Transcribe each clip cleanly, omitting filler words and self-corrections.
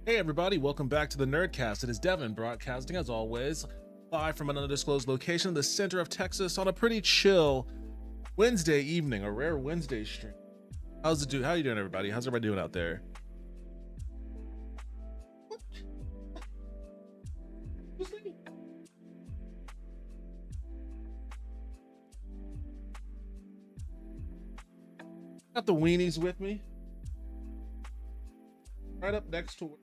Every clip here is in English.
Hey everybody, welcome back to the Nerdcast. It is Devin broadcasting as always, live from an undisclosed location in the center of Texas on a pretty chill Wednesday evening, a rare Wednesday stream. How you doing, everybody? How's everybody doing out there? Got the weenies with me. Right up next to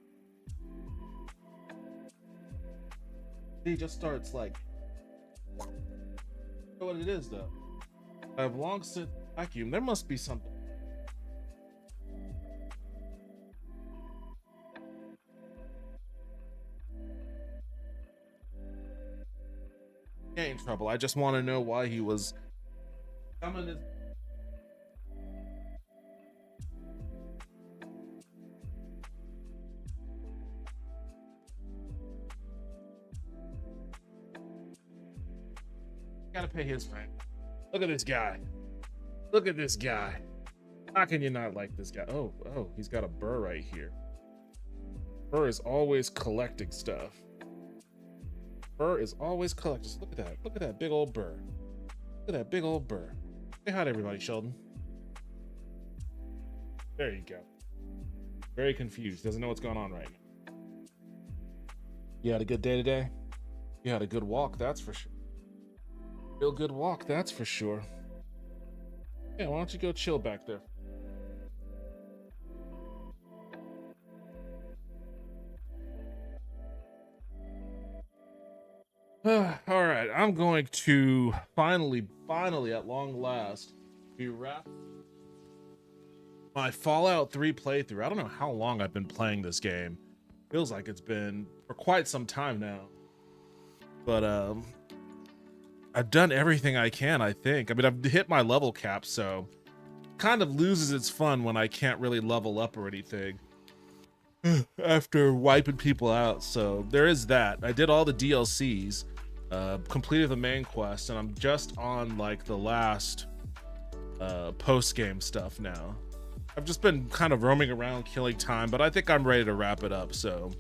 he just starts like I don't know what it is though. I've long since vacuumed. There must be something. He ain't in trouble. I just want to know why he was coming his gotta pay his rent. Look at this guy. Look at this guy. How can you not like this guy? Oh, he's got a burr right here. Burr is always collecting stuff. Burr is always collecting. Look at that. Look at that big old burr. Look at that big old burr. Say hi to everybody, Sheldon. There you go. Very confused. Doesn't know what's going on right now. You had a good day today? You had a good walk, that's for sure. Real good walk, that's for sure. Yeah, why don't you go chill back there? All right, I'm going to finally at long last, be wrapped my Fallout 3 playthrough. I don't know how long I've been playing this game. Feels like it's been for quite some time now. But I've done everything I can, I think. I mean, I've hit my level cap, so kind of loses its fun when I can't really level up or anything after wiping people out. So there is that. I did all the DLCs, completed the main quest, and I'm just on like the last post-game stuff now. I've just been kind of roaming around killing time, but I think I'm ready to wrap it up. So,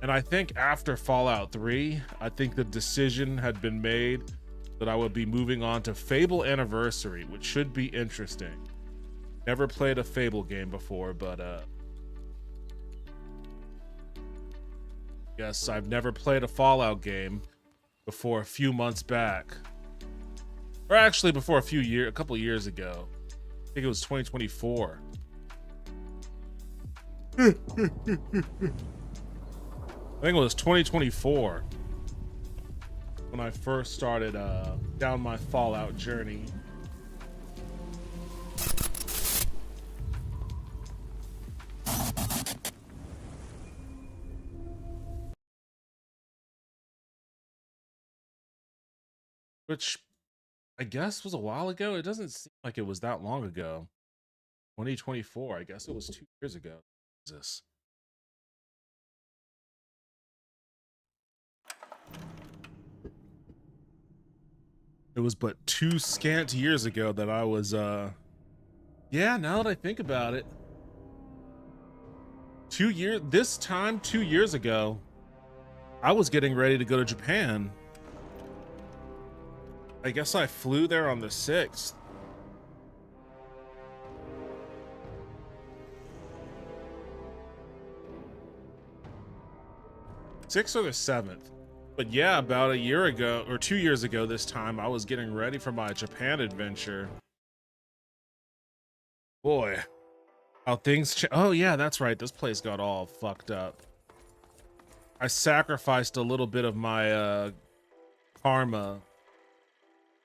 and I think after Fallout 3, I think the decision had been made that I would be moving on to Fable Anniversary, which should be interesting. Never played a Fable game before, but yes, I've never played a Fallout game before a few months back. Or actually before a couple years ago. I think it was 2024. I think it was 2024 when I first started down my Fallout journey. Which I guess was a while ago. It doesn't seem like it was that long ago. 2024, I guess it was 2 years ago. Jesus. It was but 2 scant years ago that I was yeah, now that I think about it. 2 years ago, I was getting ready to go to Japan. I guess I flew there on the 6th. Sixth or the 7th. But yeah, about a year ago, or 2 years ago this time, I was getting ready for my Japan adventure. Boy, how things oh yeah, that's right, this place got all fucked up. I sacrificed a little bit of my karma.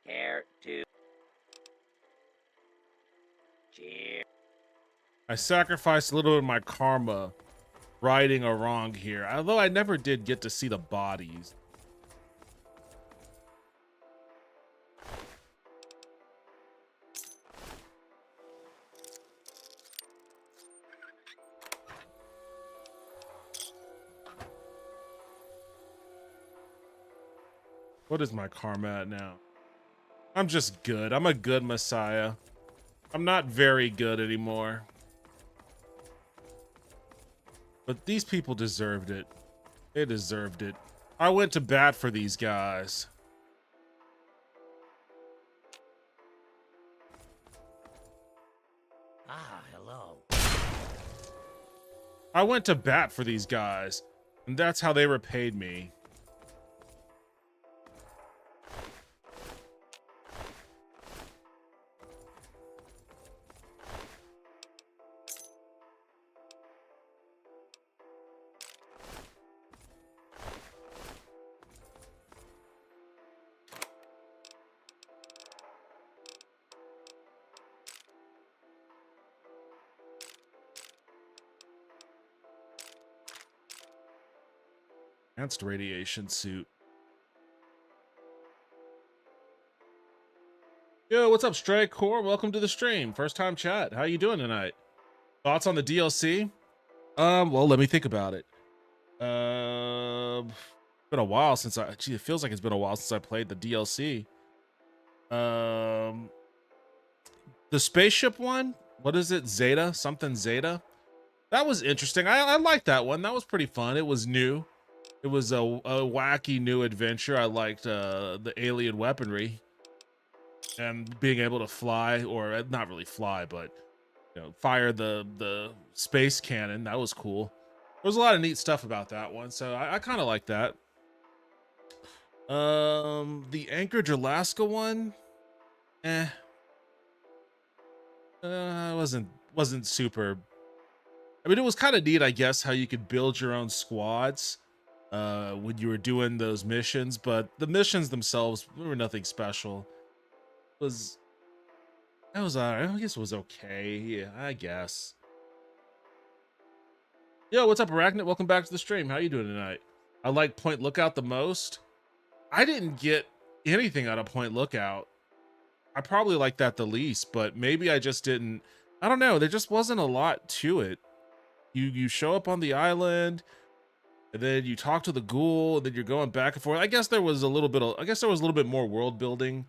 Care to cheer. I sacrificed a little bit of my karma righting a wrong here, although I never did get to see the bodies. What is my karma at now? I'm just good. I'm a good messiah. I'm not very good anymore. But these people deserved it. They deserved it. I went to bat for these guys. Ah, hello. I went to bat for these guys, and that's how they repaid me. Advanced radiation suit. Yo, what's up, Stray Core? Welcome to the stream. First time chat. How you doing tonight? Thoughts on the DLC? Well, let me think about it. Been a while since it feels like it's been a while since I played the DLC. The spaceship one? What is it? Zeta? Something Zeta? That was interesting. I liked that one. That was pretty fun. It was new. It was a wacky new adventure. I liked the alien weaponry and being able to fly, or not really fly, but fire the space cannon. That was cool. There was a lot of neat stuff about that one, so I kind of like that. The Anchorage, Alaska one, wasn't super. I mean, it was kind of neat, I guess, how you could build your own squads when you were doing those missions, but the missions themselves were nothing special. I guess it was okay. Yeah, I guess. Yo, what's up, Arachnid? Welcome back to the stream. How you doing tonight? I like Point Lookout the most. I didn't get anything out of Point Lookout. I probably like that the least, but maybe I just didn't. I don't know. There just wasn't a lot to it. You show up on the island, and then you talk to the ghoul, and then you're going back and forth. I guess there was a little bit more world building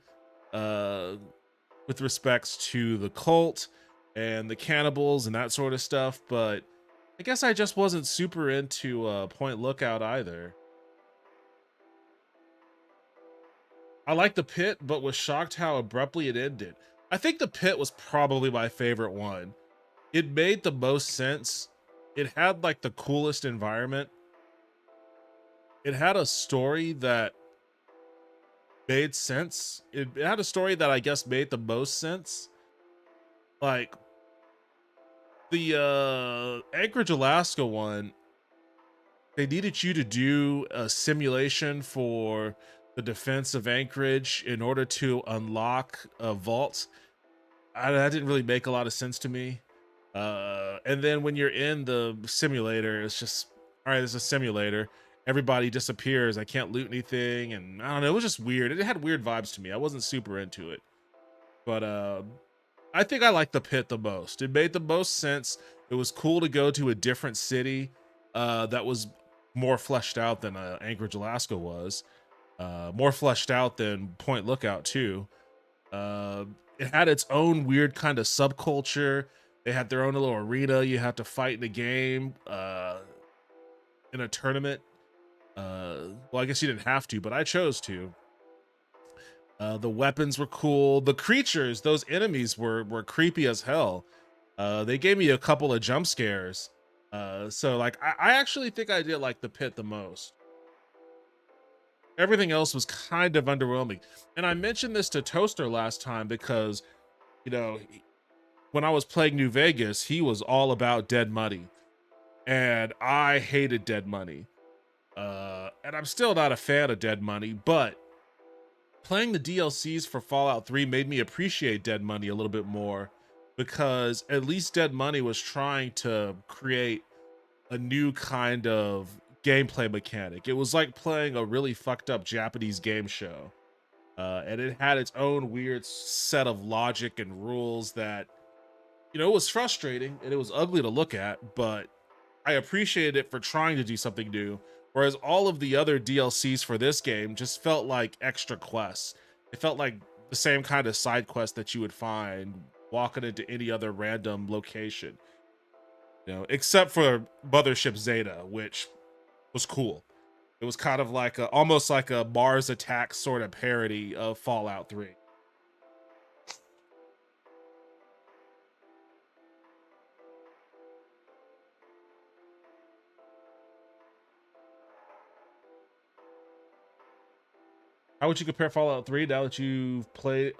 with respects to the cult and the cannibals and that sort of stuff, but I guess I just wasn't super into Point Lookout either. I liked the pit, but was shocked how abruptly it ended. I think the pit was probably my favorite one. It made the most sense. It had like the coolest environment. It had a story that made sense. It had a story that I guess made the most sense. Like the Anchorage, Alaska one, they needed you to do a simulation for the defense of Anchorage in order to unlock a vault. That didn't really make a lot of sense to me. And then when you're in the simulator, it's just, all right, there's a simulator. Everybody disappears. I can't loot anything. And I don't know, it was just weird. It had weird vibes to me. I wasn't super into it. But I think I liked the pit the most. It made the most sense. It was cool to go to a different city that was more fleshed out than Anchorage, Alaska was. More fleshed out than Point Lookout too. It had its own weird kind of subculture. They had their own little arena. You had to fight in a game, in a tournament. Well, I guess you didn't have to, but I chose to. The weapons were cool. The creatures, those enemies were creepy as hell. They gave me a couple of jump scares. So like, I actually think I did like the pit the most. Everything else was kind of underwhelming. And I mentioned this to Toaster last time because, when I was playing New Vegas, he was all about Dead Money. And I hated Dead Money. And I'm still not a fan of Dead Money, but playing the DLCs for Fallout 3 made me appreciate Dead Money a little bit more, because at least Dead Money was trying to create a new kind of gameplay mechanic. It was like playing a really fucked up Japanese game show. And it had its own weird set of logic and rules that, it was frustrating and it was ugly to look at, but I appreciated it for trying to do something new. Whereas all of the other DLCs for this game just felt like extra quests. It felt like the same kind of side quest that you would find walking into any other random location. You know, except for Mothership Zeta, which was cool. It was kind of like almost like a Mars Attack sort of parody of Fallout 3. How would you compare Fallout 3 now that you've played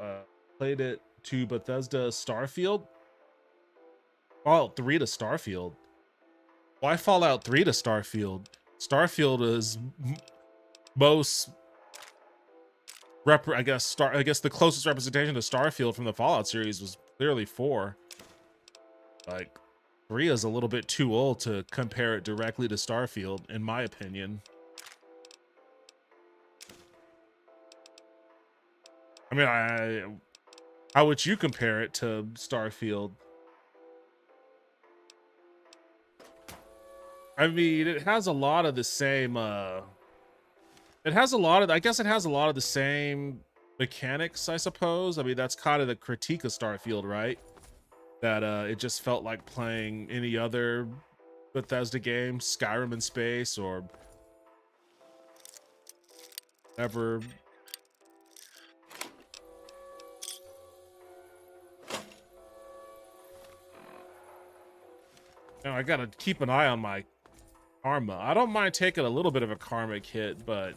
it to Bethesda Starfield? Fallout 3 to Starfield? Why Fallout 3 to Starfield? Starfield is most I guess the closest representation to Starfield from the Fallout series was clearly 4. Like 3 is a little bit too old to compare it directly to Starfield, in my opinion. I mean, how would you compare it to Starfield? I mean, it has a lot of the same it has a lot of the same mechanics, I suppose. I mean, that's kind of the critique of Starfield, right? That it just felt like playing any other Bethesda game, Skyrim in space or ever. Now, I gotta keep an eye on my karma. I don't mind taking a little bit of a karmic hit, but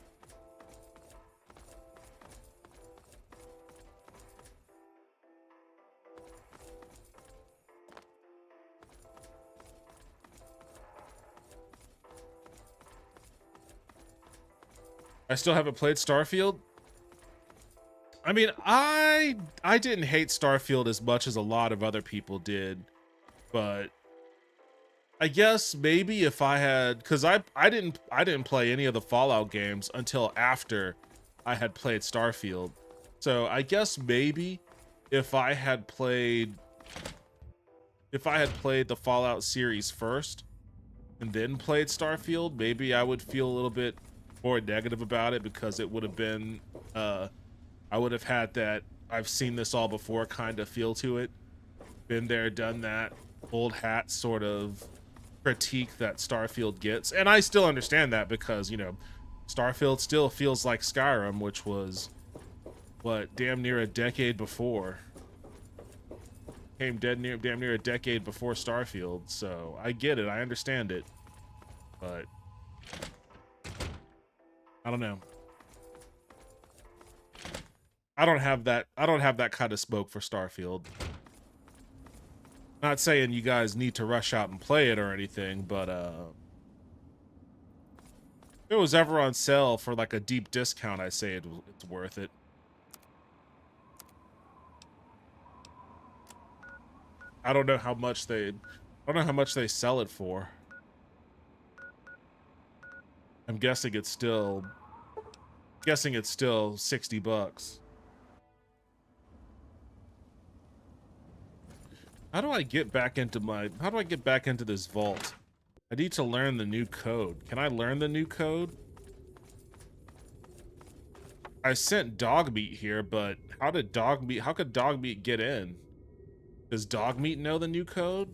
I still haven't played Starfield. I mean, I didn't hate Starfield as much as a lot of other people did, but I guess maybe if I had, because I didn't play any of the Fallout games until after I had played Starfield. So I guess maybe if I had played the Fallout series first and then played Starfield, maybe I would feel a little bit more negative about it, because it would have been I would have had that I've seen this all before kind of feel to it. Been there, done that, old hat sort of critique that Starfield gets. And I still understand that, because, you know, Starfield still feels like Skyrim, which was what, damn near a decade before. Came damn near a decade before Starfield. So I get it, I understand it, but I don't know. I don't have that kind of smoke for Starfield. Not saying you guys need to rush out and play it or anything, but if it was ever on sale for like a deep discount, I say it's worth it. I don't know how much they sell it for. I'm guessing it's still $60. How do I get back into this vault? I need to learn the new code. Can I learn the new code? I sent Dogmeat here, but how could Dogmeat get in? Does Dogmeat know the new code?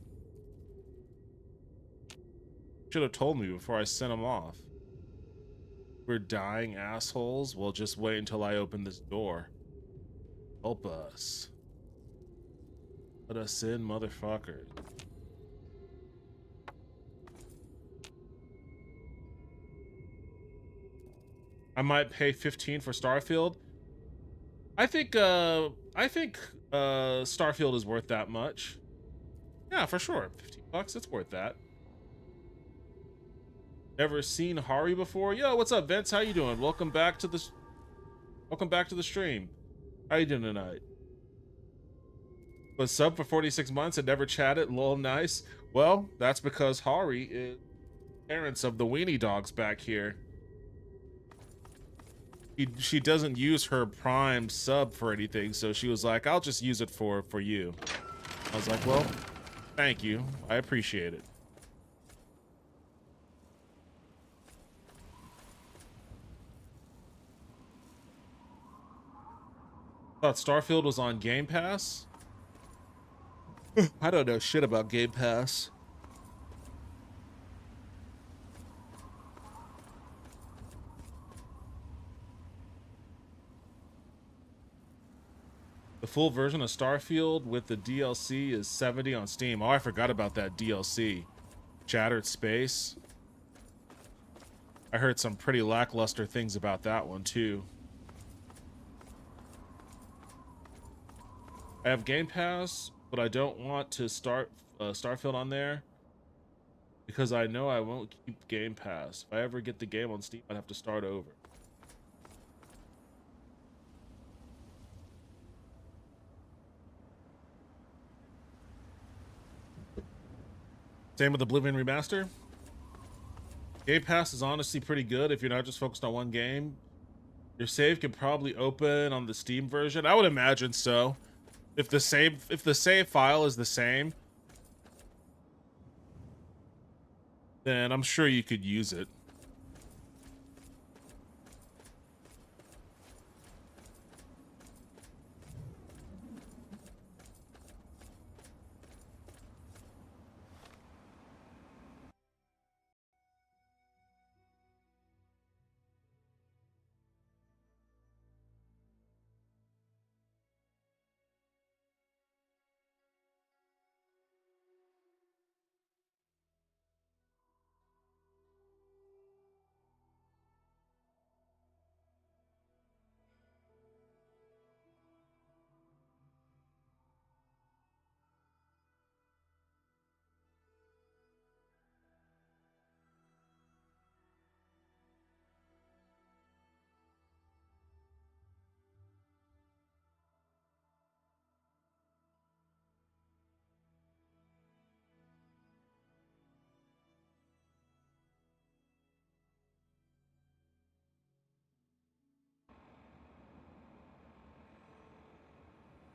Should have told me before I sent him off. We're dying assholes. Well, just wait until I open this door. Help us. Let us in, motherfucker. I might pay 15 for Starfield. I think Starfield is worth that much. Yeah, for sure. $15, it's worth that. Ever seen Hari before? Yo, what's up, Vince? How you doing? Welcome back to the stream. How you doing tonight? Was sub for 46 months and never chatted. Lol, nice. Well, that's because Hari is parents of the weenie dogs back here. She doesn't use her Prime sub for anything, so she was like, I'll just use it for you. I was like, well, thank you. I appreciate it. Thought Starfield was on Game Pass? I don't know shit about Game Pass. The full version of Starfield with the DLC is $70 on Steam. Oh, I forgot about that DLC. Shattered Space. I heard some pretty lackluster things about that one too. I have Game Pass, but I don't want to start Starfield on there because I know I won't keep Game Pass. If I ever get the game on Steam, I'd have to start over. Same with Oblivion Remaster. Game Pass is honestly pretty good if you're not just focused on one game. Your save can probably open on the Steam version. I would imagine so. If the save file is the same, then I'm sure you could use it.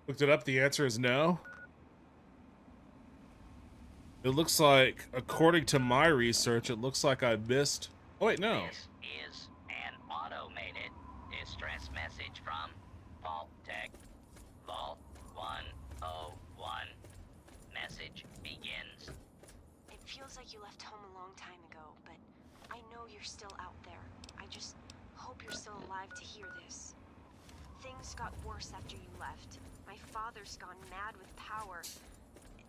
Looked it up. The answer is no. It looks like, according to my research, it looks like I missed. Oh wait, no. This is an automated distress message from Vault Tech. Vault 101. Message begins. It feels like you left home a long time ago, but I know you're still out there. I just hope you're still alive to hear this. Things got worse after you left. My father's gone mad with power.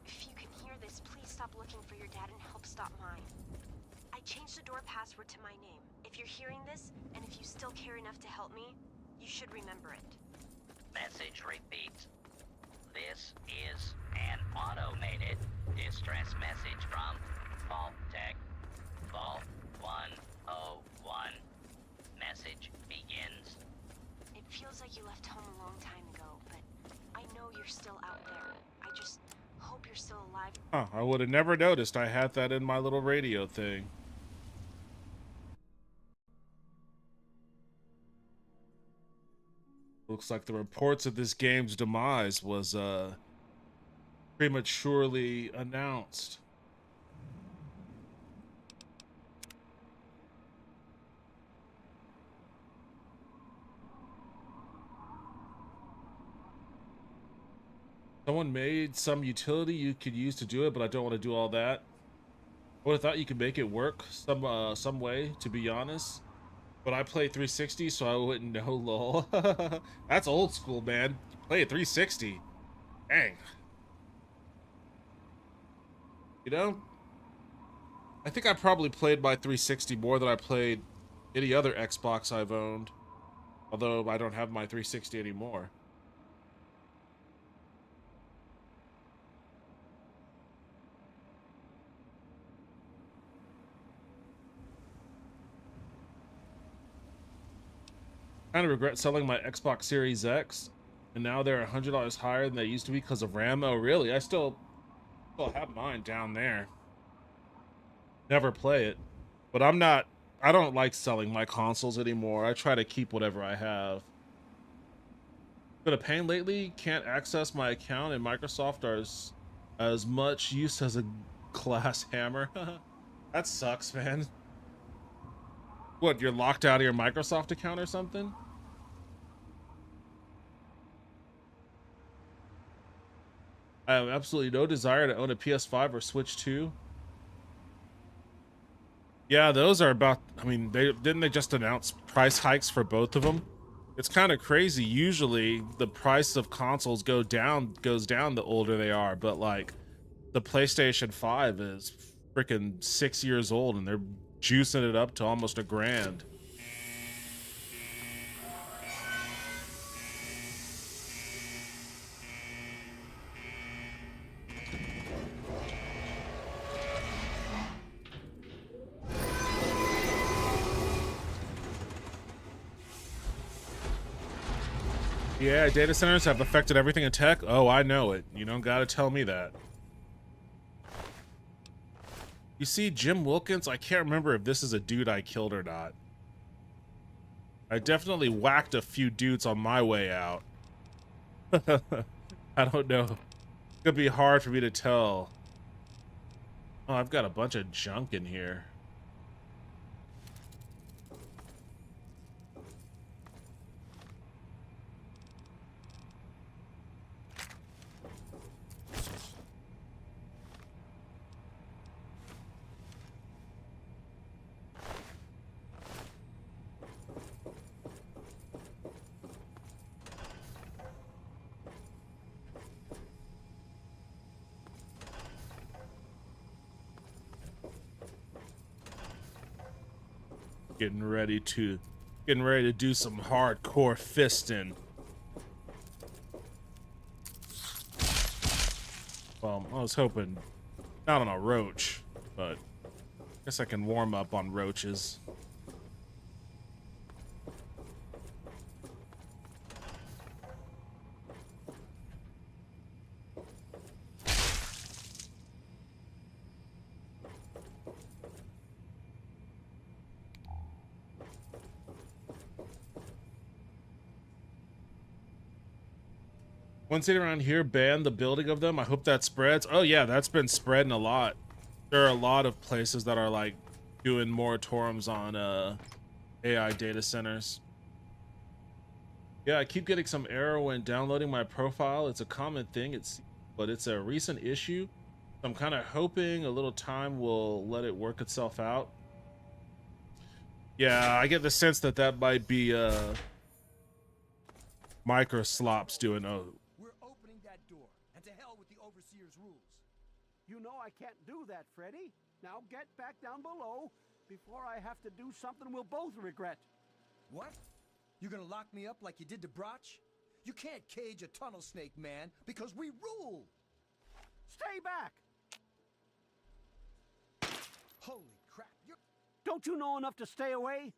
If you can hear this, please stop looking for your dad and help stop mine. I changed the door password to my name. If you're hearing this, and if you still care enough to help me, you should remember it. Message repeats. This is an automated distress message from Vault Tech. Vault 101. Message begins. It feels like you left home a long time ago, but I know you're still out there. I just hope you're still alive. Huh, I would have never noticed I had that in my little radio thing. Looks like the reports of this game's demise was prematurely announced. Someone made some utility you could use to do it, but I don't want to do all that. I would have thought you could make it work some way, to be honest. But I play 360, so I wouldn't know. Lol. That's old school, man. Play at 360. Dang. You know, I think I probably played my 360 more than I played any other Xbox I've owned. Although I don't have my 360 anymore. Kind of regret selling my Xbox Series X, and now they're $100 higher than they used to be because of RAM. Oh, really? I still have mine down there. Never play it, but I don't like selling my consoles anymore. I try to keep whatever I have. Been a pain lately. Can't access my account, and Microsoft are as much use as a glass hammer. That sucks, man. What, you're locked out of your Microsoft account or something? I have absolutely no desire to own a PS5 or Switch 2. Yeah, those are about, I mean, didn't they just announce price hikes for both of them? It's kind of crazy. Usually the price of consoles goes down the older they are, but like the PlayStation 5 is freaking 6 years old and they're juicing it up to almost $1,000. Yeah, data centers have affected everything in tech. Oh, I know it. You don't gotta tell me that. You see, Jim Wilkins, I can't remember if this is a dude I killed or not. I definitely whacked a few dudes on my way out. I don't know. It's gonna be hard for me to tell. Oh, I've got a bunch of junk in here. Getting ready to do some hardcore fisting. Well, I was hoping not on a roach, but I guess I can warm up on roaches. One city around here banned the building of them. I hope that spreads. Oh yeah, that's been spreading a lot. There are a lot of places that are like doing moratoriums on AI data centers. Yeah, I keep getting some error when downloading my profile. It's a common thing, but it's a recent issue. I'm kind of hoping a little time will let it work itself out. Yeah, I get the sense that that might be Microslops doing. Oh, You know I can't do that, Freddy. Now get back down below before I have to do something we'll both regret. What? You're gonna lock me up like you did to Broch? You can't cage a tunnel snake, man, because we rule! Stay back! Holy crap, you're... Don't you know enough to stay away?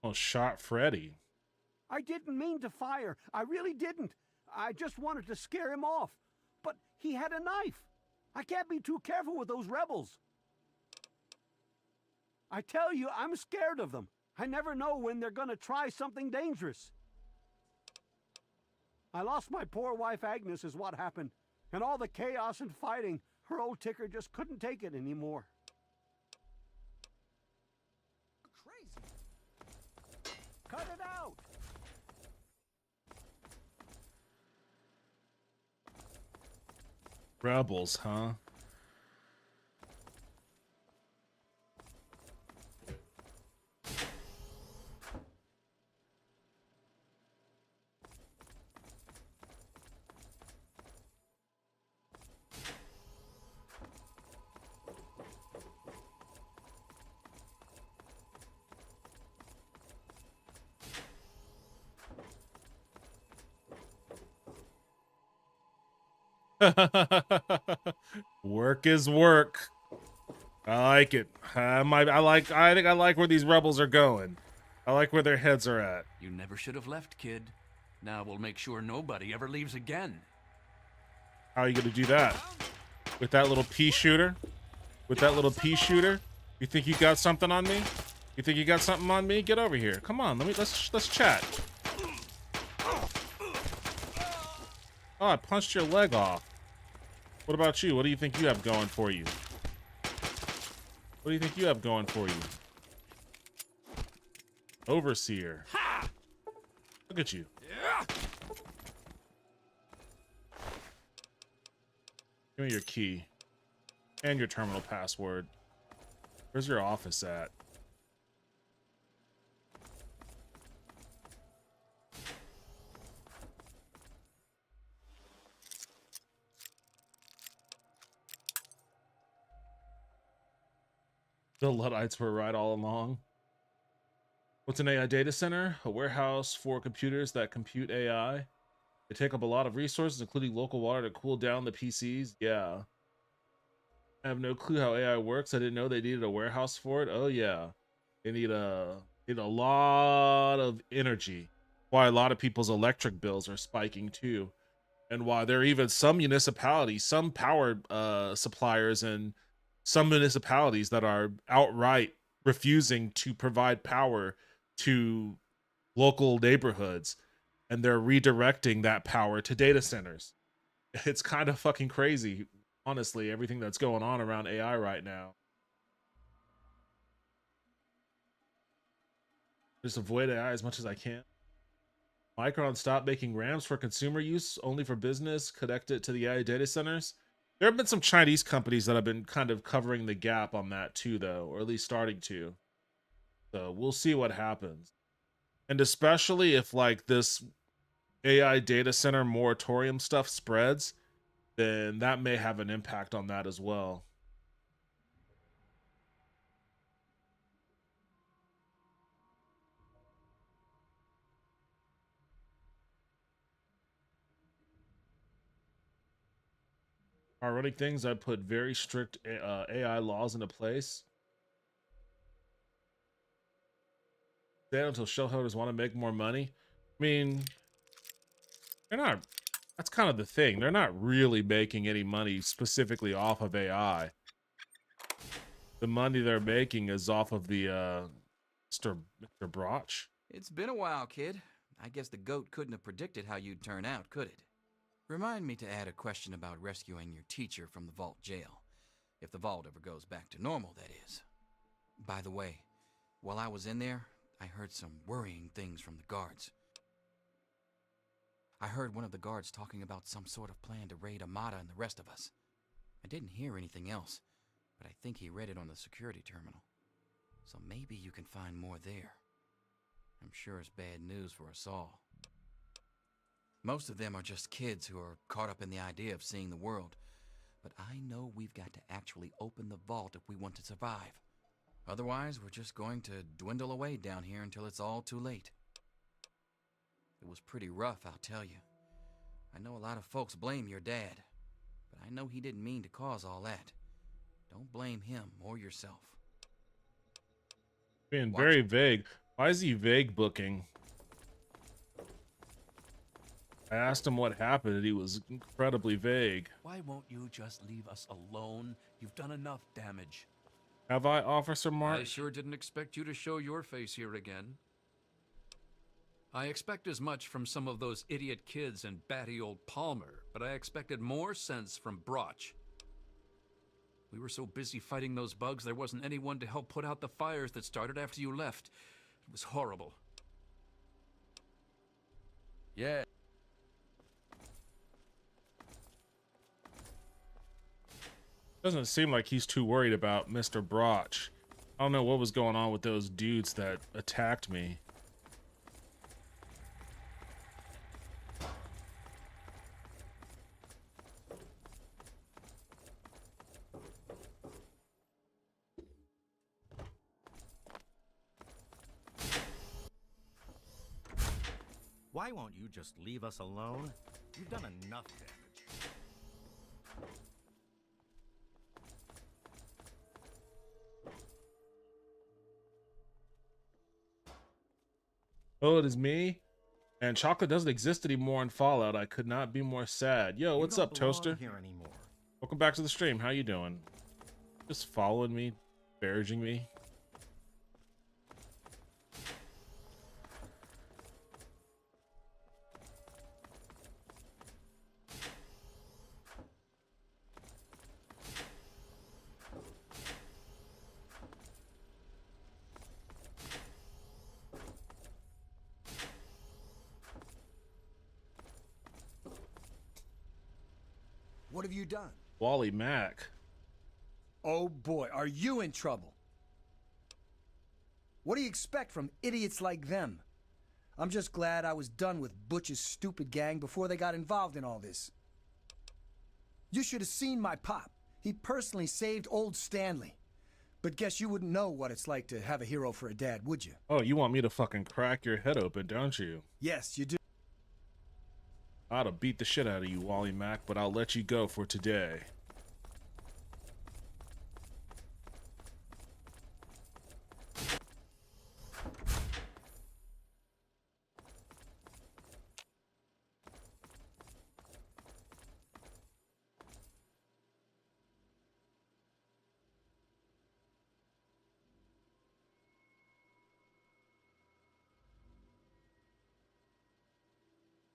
well, shot Freddy. I didn't mean to fire. I really didn't. I just wanted to scare him off. But he had a knife. I can't be too careful with those rebels. I tell you, I'm scared of them. I never know when they're gonna try something dangerous. I lost my poor wife Agnes is what happened. And all the chaos and fighting, her old ticker just couldn't take it anymore. crazy. Cut it out! Rebels, huh? Work is work. I like it. I think I like where these rebels are going. I like where their heads are at. You never should have left, kid. Now we'll make sure nobody ever leaves again. How are you gonna do that? With that little pea shooter? With that little pea shooter? You think you got something on me? You think you got something on me? Get over here. Come on, let's chat. Oh, I punched your leg off. What about you? What do you think you have going for you? What do you think you have going for you? Overseer. Look at you. Give me your key. And your terminal password. Where's your office at? The Luddites were right all along. What's an AI data center? A warehouse for computers that compute AI. They take up a lot of resources, including local water to cool down the PCs. Yeah. I have no clue how AI works. I didn't know they needed a warehouse for it. Oh yeah. They need a lot of energy. Why a lot of people's electric bills are spiking too. And why there are even some municipalities, some power suppliers and some municipalities that are outright refusing to provide power to local neighborhoods, and they're redirecting that power to data centers. It's kind of fucking crazy, honestly, everything that's going on around AI right now. Just avoid AI as much as I can. Micron stopped making RAMs for consumer use, only for business, connect it to the AI data centers. There have been some Chinese companies that have been kind of covering the gap on that too, though, or at least starting to. So we'll see what happens. And especially if like this AI data center moratorium stuff spreads, then that may have an impact on that as well. Are running things I put very strict AI laws into place. Stay until shellholders want to make more money. I mean, they're not. That's kind of the thing. They're not really making any money specifically off of AI. The money they're making is off of the Mr. Broch. It's been a while, kid. I guess the goat couldn't have predicted how you'd turn out, could it? Remind me to add a question about rescuing your teacher from the vault jail. If the vault ever goes back to normal, that is. By the way, while I was in there, I heard some worrying things from the guards. I heard one of the guards talking about some sort of plan to raid Amata and the rest of us. I didn't hear anything else, but I think he read it on the security terminal. So maybe you can find more there. I'm sure it's bad news for us all. Most of them are just kids who are caught up in the idea of seeing the world. But I know we've got to actually open the vault if we want to survive. Otherwise, we're just going to dwindle away down here until it's all too late. It was pretty rough, I'll tell you. I know a lot of folks blame your dad, but I know he didn't mean to cause all that. Don't blame him or yourself. Being very vague. Why is he vague booking? I asked him what happened and he was incredibly vague. Why won't you just leave us alone? You've done enough damage. Have I, Officer Mark? I sure didn't expect you to show your face here again. I expect as much from some of those idiot kids and batty old Palmer, but I expected more sense from Broch. We were so busy fighting those bugs, there wasn't anyone to help put out the fires that started after you left. It was horrible. Yeah. Doesn't seem like he's too worried about Mr. Broch. I don't know what was going on with those dudes that attacked me. Why won't you just leave us alone? You've done enough damage. Oh, it is me? And chocolate doesn't exist anymore in Fallout. I could not be more sad. Yo, what's up, Toaster? Here anymore. Welcome back to the stream. How you doing? Just following me, disparaging me. What have you done? Wally Mack. Oh boy, are you in trouble? What do you expect from idiots like them? I'm just glad I was done with Butch's stupid gang before they got involved in all this. You should have seen my pop. He personally saved old Stanley. But guess you wouldn't know what it's like to have a hero for a dad, would you? Oh, you want me to fucking crack your head open, don't you? Yes, you do. I ought to beat the shit out of you, Wally Mack, but I'll let you go for today.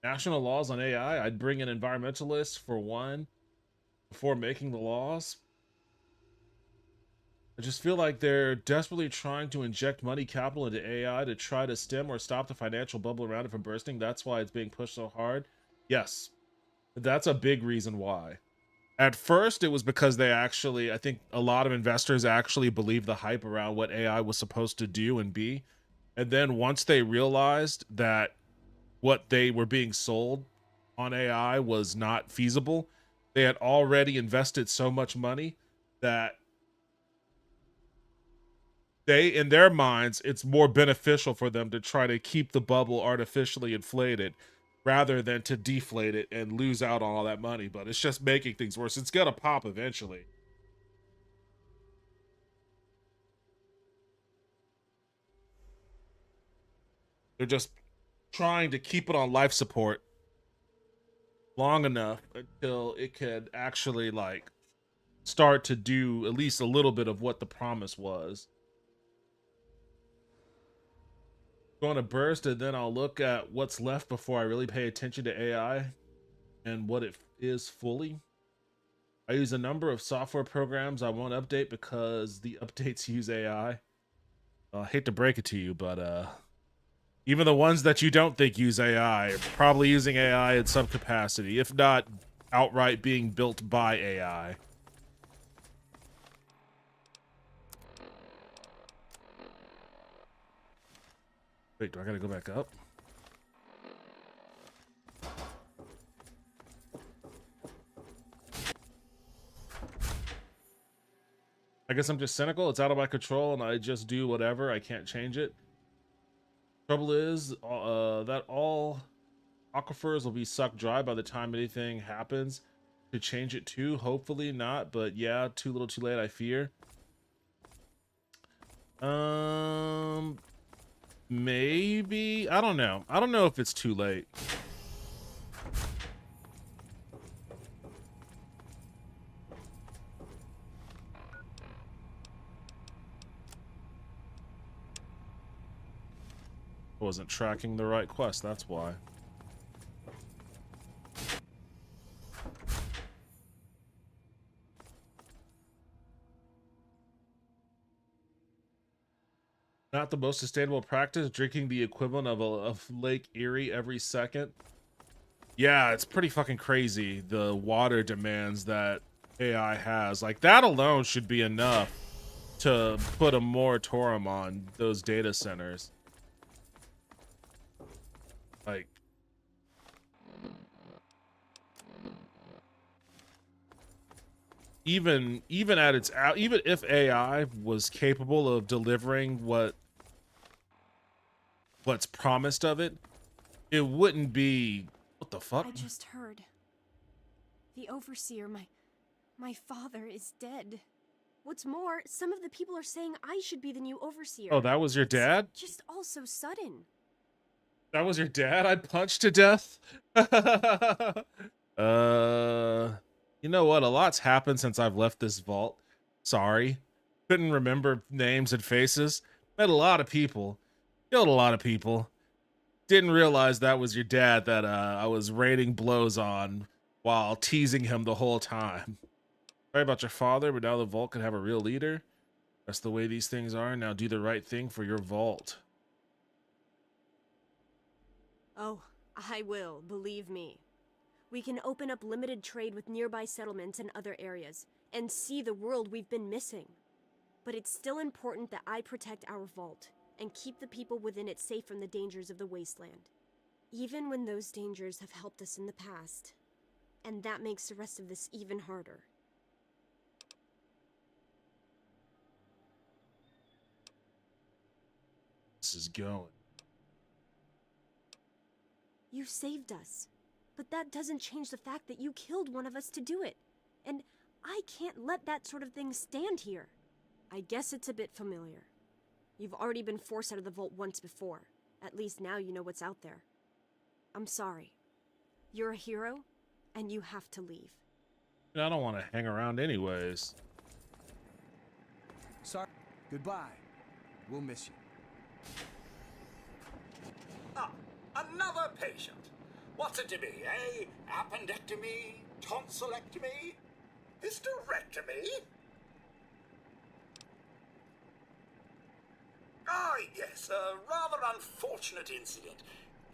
National laws on AI, I'd bring in environmentalists for one before making the laws. I just feel like they're desperately trying to inject money capital into AI to try to stem or stop the financial bubble around it from bursting. That's why it's being pushed so hard. Yes, that's a big reason why. At first, it was because they actually, I think a lot of investors actually believed the hype around what AI was supposed to do and be. And then once they realized that what they were being sold on AI was not feasible, they had already invested so much money that they, in their minds, it's more beneficial for them to try to keep the bubble artificially inflated rather than to deflate it and lose out on all that money. But it's just making things worse. It's gonna pop eventually. They're just trying to keep it on life support long enough until it could actually like start to do at least a little bit of what the promise was. Going to burst, and then I'll look at what's left before I really pay attention to AI and what it is fully. I use a number of software programs I won't update because the updates use AI. I hate to break it to you, but even the ones that you don't think use AI are probably using AI in some capacity, if not outright being built by AI. Wait, do I gotta go back up? I guess I'm just cynical. It's out of my control and I just do whatever. I can't change it. Trouble is that all aquifers will be sucked dry by the time anything happens to change it too. Hopefully not, but yeah, too little too late, I fear. Maybe, I don't know. I don't know if it's too late. I wasn't tracking the right quest, that's why. Not the most sustainable practice, drinking the equivalent of Lake Erie every second. Yeah, it's pretty fucking crazy, the water demands that AI has. Like, that alone should be enough to put a moratorium on those data centers. Like, even at its out, even if AI was capable of delivering what's promised of it, it wouldn't be. What the fuck? I just heard. The Overseer, my father, is dead. What's more, some of the people are saying I should be the new Overseer. Oh, that was your dad? It's just all so sudden. That was your dad I punched to death? You know what? A lot's happened since I've left this vault. Sorry. Couldn't remember names and faces. Met a lot of people. Killed a lot of people. Didn't realize that was your dad that I was raining blows on while teasing him the whole time. Sorry about your father, but now the vault can have a real leader. That's the way these things are. Now do the right thing for your vault. Oh, I will, believe me. We can open up limited trade with nearby settlements and other areas, and see the world we've been missing. But it's still important that I protect our vault, and keep the people within it safe from the dangers of the wasteland. Even when those dangers have helped us in the past. And that makes the rest of this even harder. this is going. You saved us. But that doesn't change the fact that you killed one of us to do it. And I can't let that sort of thing stand here. I guess it's a bit familiar. You've already been forced out of the vault once before. At least now you know what's out there. I'm sorry. You're a hero, and you have to leave. I don't want to hang around anyways. Sorry. Goodbye. We'll miss you. Ah, another patient. What's it to be, eh? Appendectomy? Tonsillectomy? Hysterectomy? Ah, yes, a rather unfortunate incident.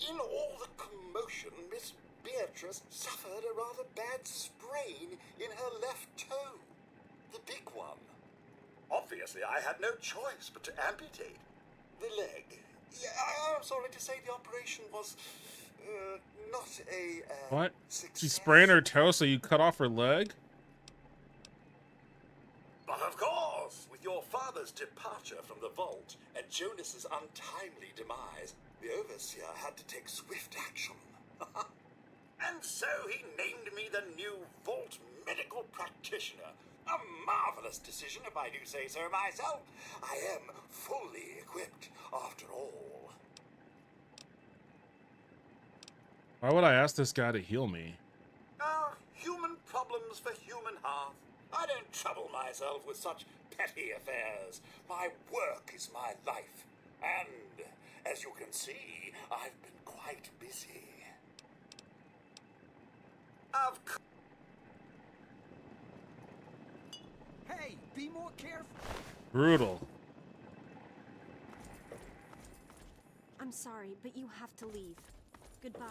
In all the commotion, Miss Beatrice suffered a rather bad sprain in her left toe. The big one. Obviously, I had no choice but to amputate the leg. Yeah, I'm sorry to say the operation was not a What? success. She sprained her toe, so you cut off her leg? But of course, with your father's departure from the vault and Jonas's untimely demise, the Overseer had to take swift action. And so he named me the new Vault Medical Practitioner. A marvelous decision, if I do say so myself. I am fully equipped, after all. Why would I ask this guy to heal me? Ah, human problems for human hearth. I don't trouble myself with such petty affairs. My work is my life. And, as you can see, I've been quite busy. Of course. Hey, be more careful. Brutal. I'm sorry, but you have to leave. Goodbye.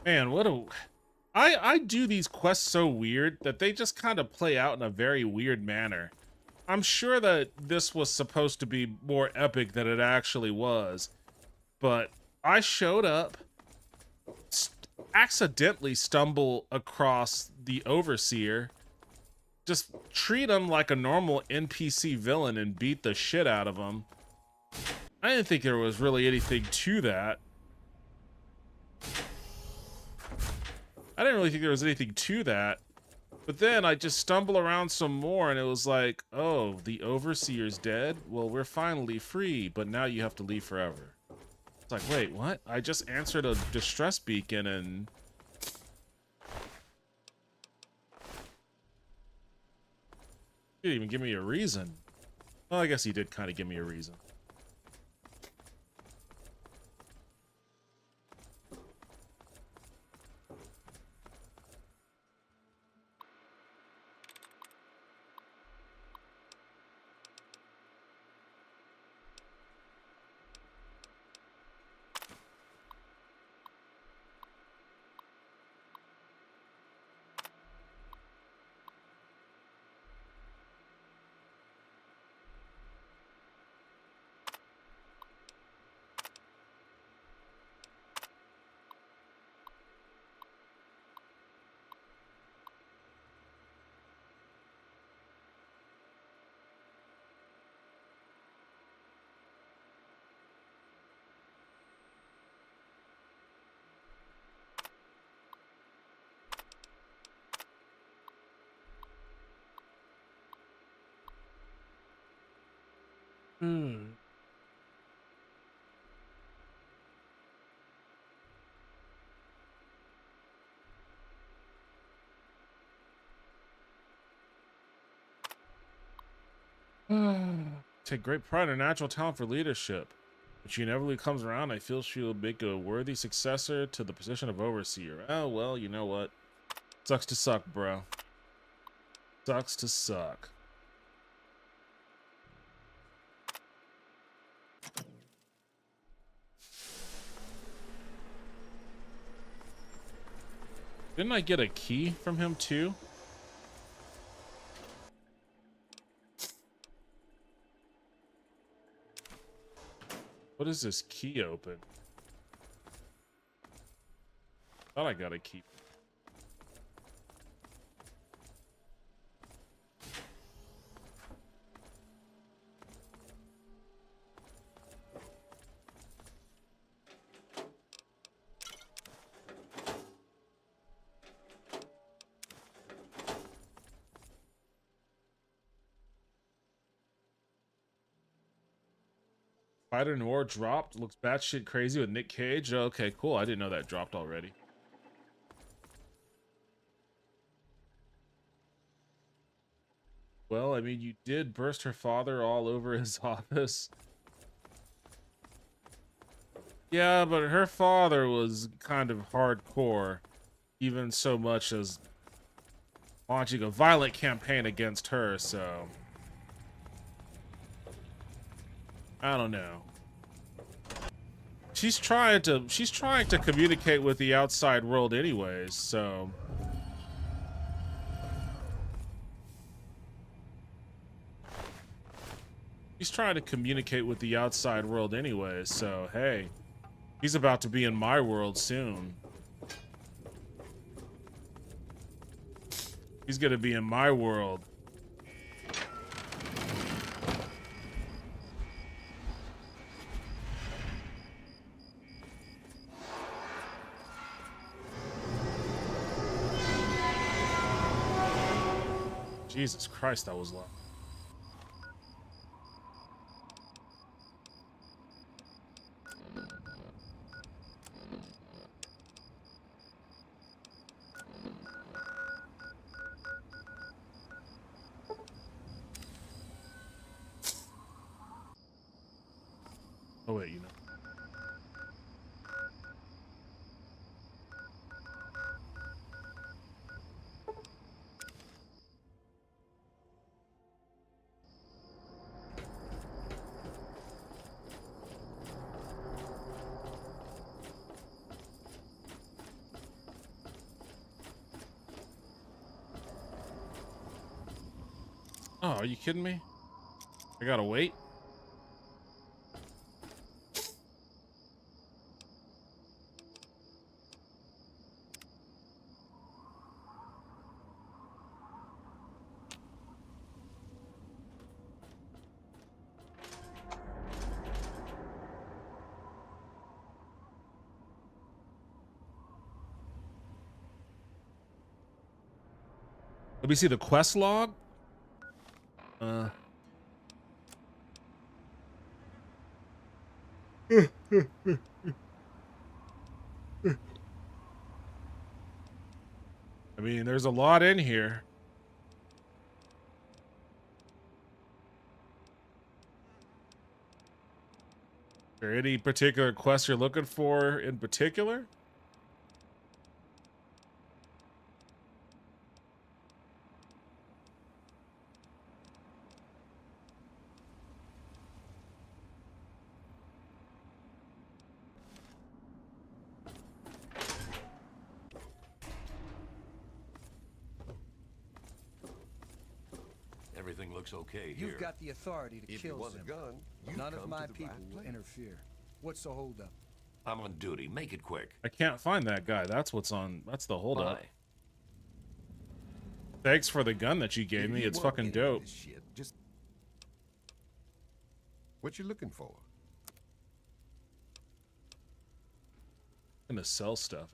Man, what a... I do these quests so weird that they just kind of play out in a very weird manner. I'm sure that this was supposed to be more epic than it actually was, but I showed up, accidentally stumble across the Overseer, just treat him like a normal NPC villain and beat the shit out of him. I didn't think there was really anything to that. I didn't really think there was anything to that. But then I just stumble around some more and it was like, oh, the Overseer's dead? Well, we're finally free, but now you have to leave forever. It's like, wait, what? I just answered a distress beacon and... He didn't even give me a reason. Well, I guess he did kind of give me a reason. Take great pride in her natural talent for leadership. When she inevitably comes around, I feel she will make a worthy successor to the position of Overseer. Oh, well, you know what? Sucks to suck, bro. Sucks to suck. Didn't I get a key from him too? What does this key open? Thought I got a key. Spider Noir dropped. Looks batshit crazy with Nick Cage. Okay, cool. I didn't know that dropped already. Well, I mean, you did burst her father all over his office. Yeah, but her father was kind of hardcore, even so much as launching a violent campaign against her, so I don't know. She's trying to communicate with the outside world anyways, so he's trying to communicate with the outside world anyways, so hey, he's about to be in my world soon. He's gonna be in my world. Jesus Christ, that was loud. Oh wait, you know. Oh, are you kidding me? I gotta wait. Let me see the quest log. I mean, there's a lot in here. Is there any particular quest you're looking for in particular? Everything looks okay here. You've got the authority to If kill you want a them. gun, you None come of my to the people right will place. interfere. What's the holdup? I'm on duty. Make it quick. I can't find that guy. That's the holdup. Bye. Thanks for the gun that you gave me. You It's won't fucking get into dope. this shit. Just what you looking for? I'm gonna sell stuff.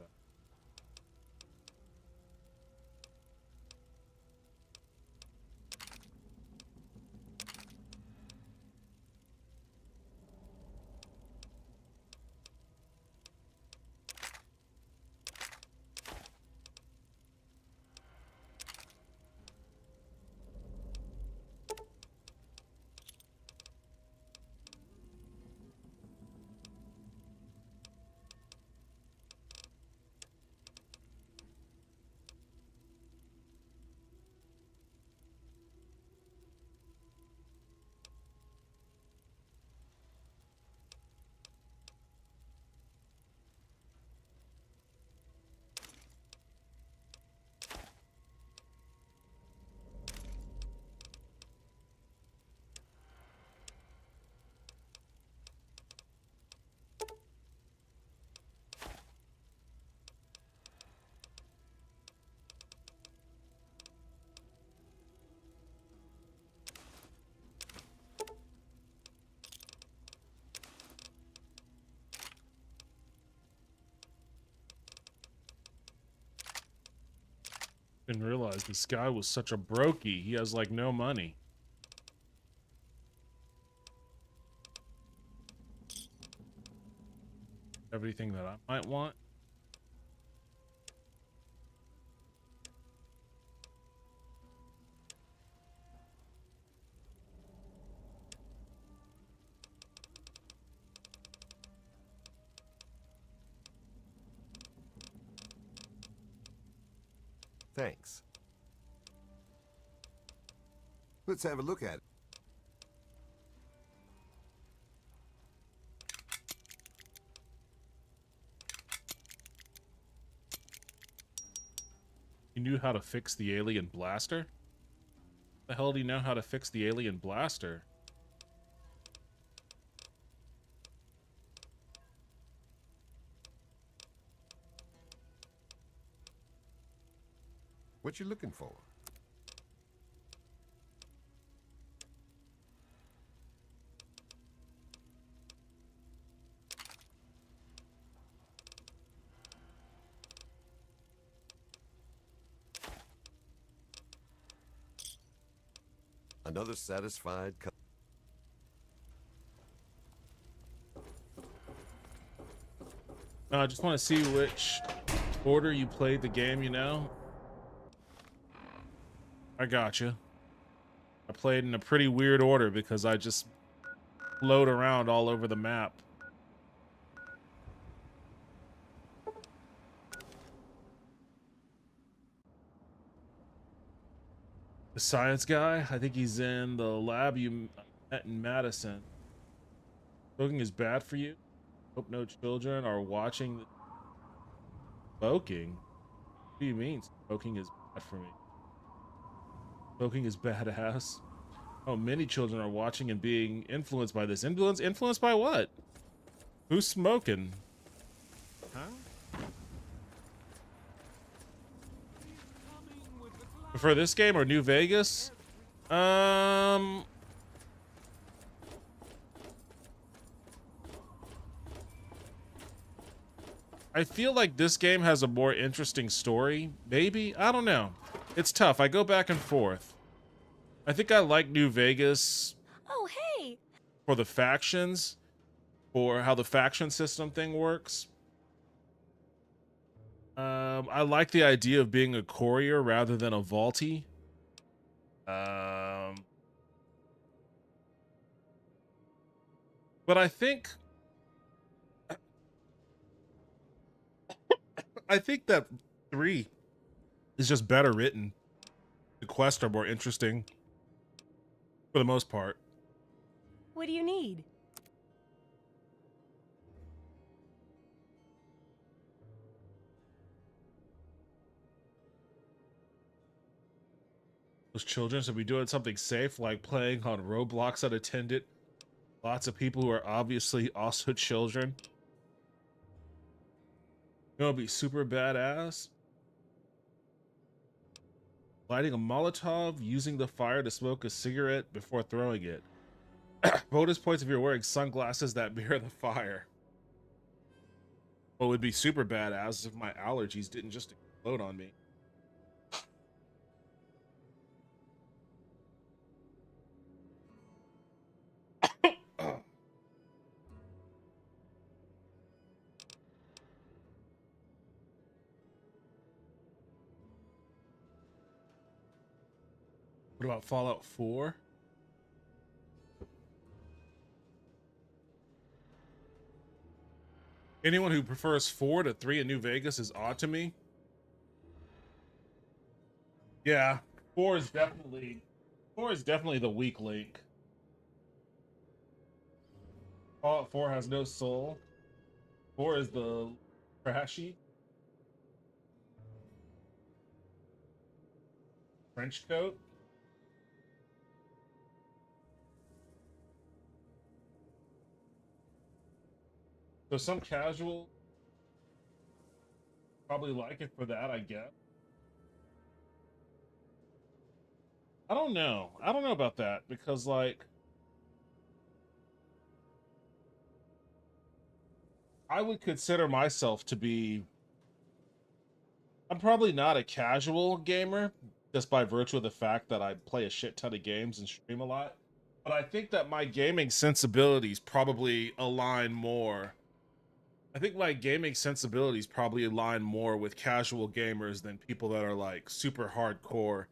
Didn't realize this guy was such a brokey. He has like no money. everything that I might want. Thanks. Let's have a look at it. You knew how to fix the alien blaster? The hell do you know how to fix the alien blaster? What you looking for? Another satisfied I just want to see which order you played the game, you know? I got you. I played in a pretty weird order because I just float around all over the map. The science guy, I think he's in the lab you met in Madison. Smoking is bad for you. Hope no children are watching. Smoking? What do you mean smoking is bad for me? Smoking is badass. Oh, many children are watching and being influenced by this. Influenced by what? Who's smoking? Huh? For this game or New Vegas? I feel like this game has a more interesting story. Maybe? I don't know. It's tough. I go back and forth. I think I like New Vegas. Oh, hey! For the factions. For how the faction system thing works. I like the idea of being a courier rather than a vaulty. But I think that 3 is just better written. The quests are more interesting for the most part. What do you need? Those children should be doing something safe, like playing on Roblox unattended. Lots of people who are obviously also children. You know, it'd be super badass. Lighting a Molotov, using the fire to smoke a cigarette before throwing it. Bonus points if you're wearing sunglasses that mirror the fire. What would be super badass if my allergies didn't just explode on me. What about Fallout 4? Anyone who prefers 4 to 3 in New Vegas is odd to me. Yeah, 4 is definitely the weak link. Fallout 4 has no soul. 4 is the trashy. Trench coat. So some casual probably like it for that, I guess. I don't know. I don't know about that because, like, I would consider myself to be... I'm probably not a casual gamer just by virtue of the fact that I play a shit ton of games and stream a lot. But I think that my gaming sensibilities probably align more I think my gaming sensibilities probably align more with casual gamers than people that are like super hardcore.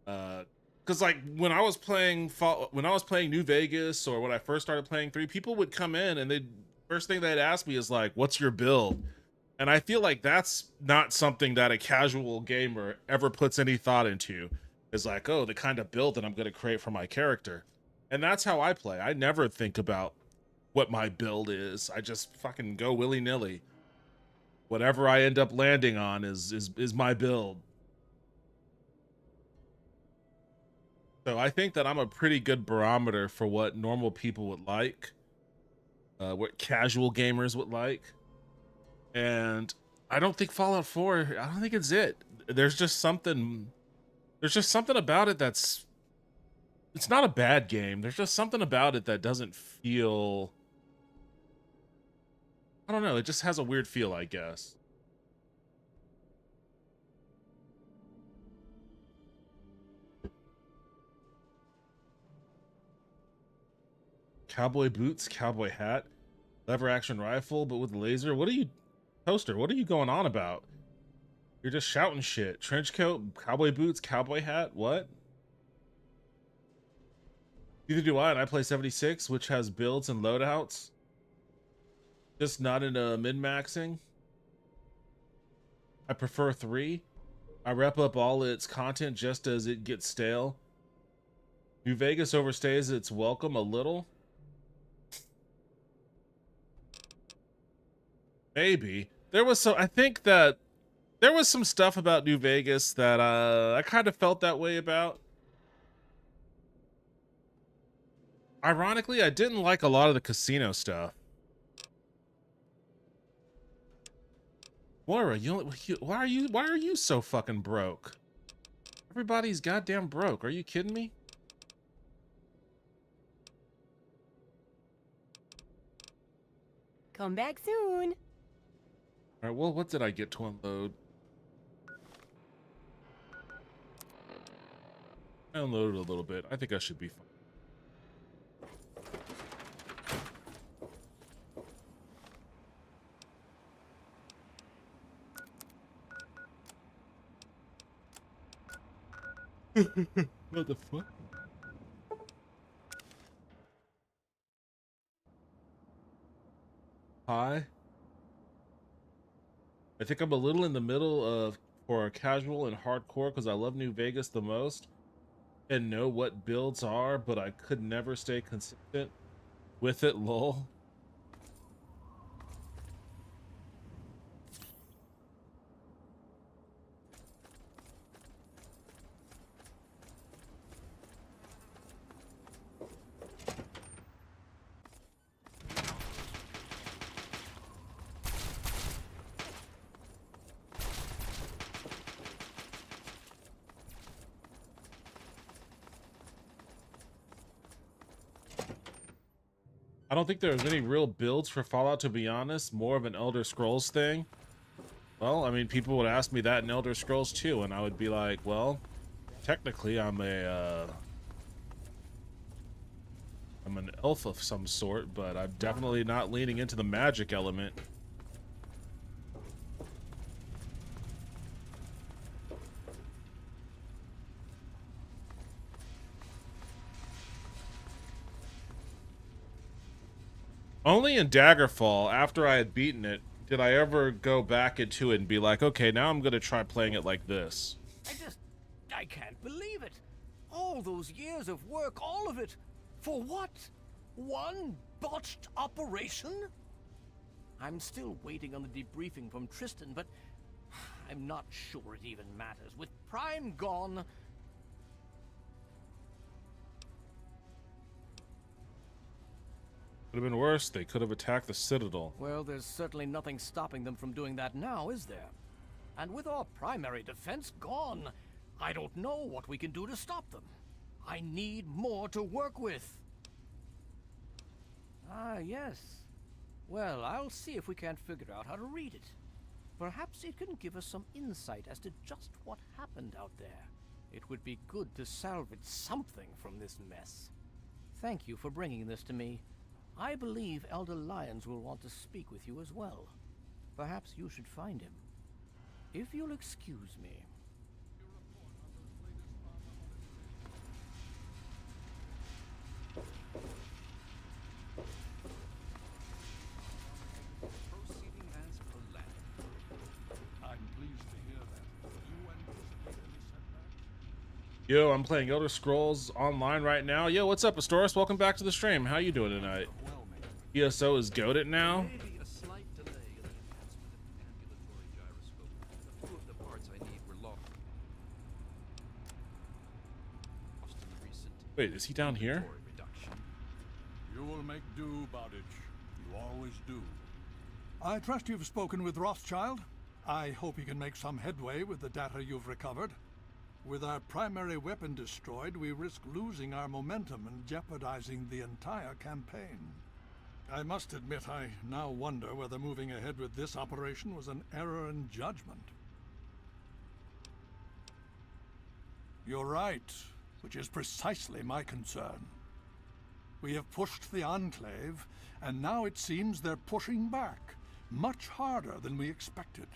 Because like when I was playing New Vegas, or when I first started playing 3, people would come in and they first thing they'd ask me is like, "What's your build?" And I feel like that's not something that a casual gamer ever puts any thought into. Is like, oh, the kind of build that I'm going to create for my character. And that's how I play. I never think about what my build is. I just fucking go willy-nilly. Whatever I end up landing on is my build. So I think that I'm a pretty good barometer for what normal people would like, what casual gamers would like. And I don't think Fallout 4, I don't think it's it. There's just something about it that's, it's not a bad game. There's just something about it that doesn't feel, I don't know, it just has a weird feel, I guess. Cowboy boots, cowboy hat, lever action rifle, but with laser. What are you, Toaster? What are you going on about? You're just shouting shit. Trench coat, cowboy boots, cowboy hat. What? Neither do I. And I play 76, which has builds and loadouts. Just not into min-maxing. I prefer 3. I rep up all its content just as it gets stale. New Vegas overstays its welcome a little. Maybe. I think that there was some stuff about New Vegas that I kind of felt that way about. Ironically, I didn't like a lot of the casino stuff. Moira, why are you so fucking broke? Everybody's goddamn broke. Are you kidding me? Come back soon. All right, well, what did I get to unload? I unloaded a little bit. I think I should be fine. What the fuck? Hi. I think I'm a little in the middle of for casual and hardcore because I love New Vegas the most and know what builds are, but I could never stay consistent with it, lol. I don't think there's any real builds for Fallout, to be honest. More of an Elder Scrolls thing. Well, I mean, people would ask me that in Elder Scrolls too, and I would be like, well, technically I'm an elf of some sort, but I'm definitely not leaning into the magic element. Only in Daggerfall, after I had beaten it, did I ever go back into it and be like, okay, now I'm gonna try playing it like this. I can't believe it. All those years of work, all of it. For what? One botched operation? I'm still waiting on the debriefing from Tristan, but I'm not sure it even matters. With Prime gone, Could have been worse. They could have attacked the Citadel. well, there's certainly nothing stopping them from doing that now, is there? And with our primary defense gone, I don't know what we can do to stop them. I need more to work with. Ah, yes. Well, I'll see if we can't figure out how to read it. Perhaps it can give us some insight as to just what happened out there. It would be good to salvage something from this mess. Thank you for bringing this to me. I believe Elder Lyons will want to speak with you as well. Perhaps you should find him. If you'll excuse me. Proceeding as planned. I'm pleased to hear that. You anticipate any setbacks? Yo, I'm playing Elder Scrolls Online right now. Yo, what's up, Astoris? Welcome back to the stream. How you doing tonight? ESO is goated now. Maybe a slight delay in the enhancement of the ambulatory gyroscope. A few of the parts I need were lost in the recent Wait, is he down here? inventory reduction. You will make do, Bowditch. You always do. I trust you've spoken with Rothschild. I hope he can make some headway with the data you've recovered. With our primary weapon destroyed, we risk losing our momentum and jeopardizing the entire campaign. I must admit, I now wonder whether moving ahead with this operation was an error in judgment. You're right, which is precisely my concern. We have pushed the Enclave, and now it seems they're pushing back, much harder than we expected.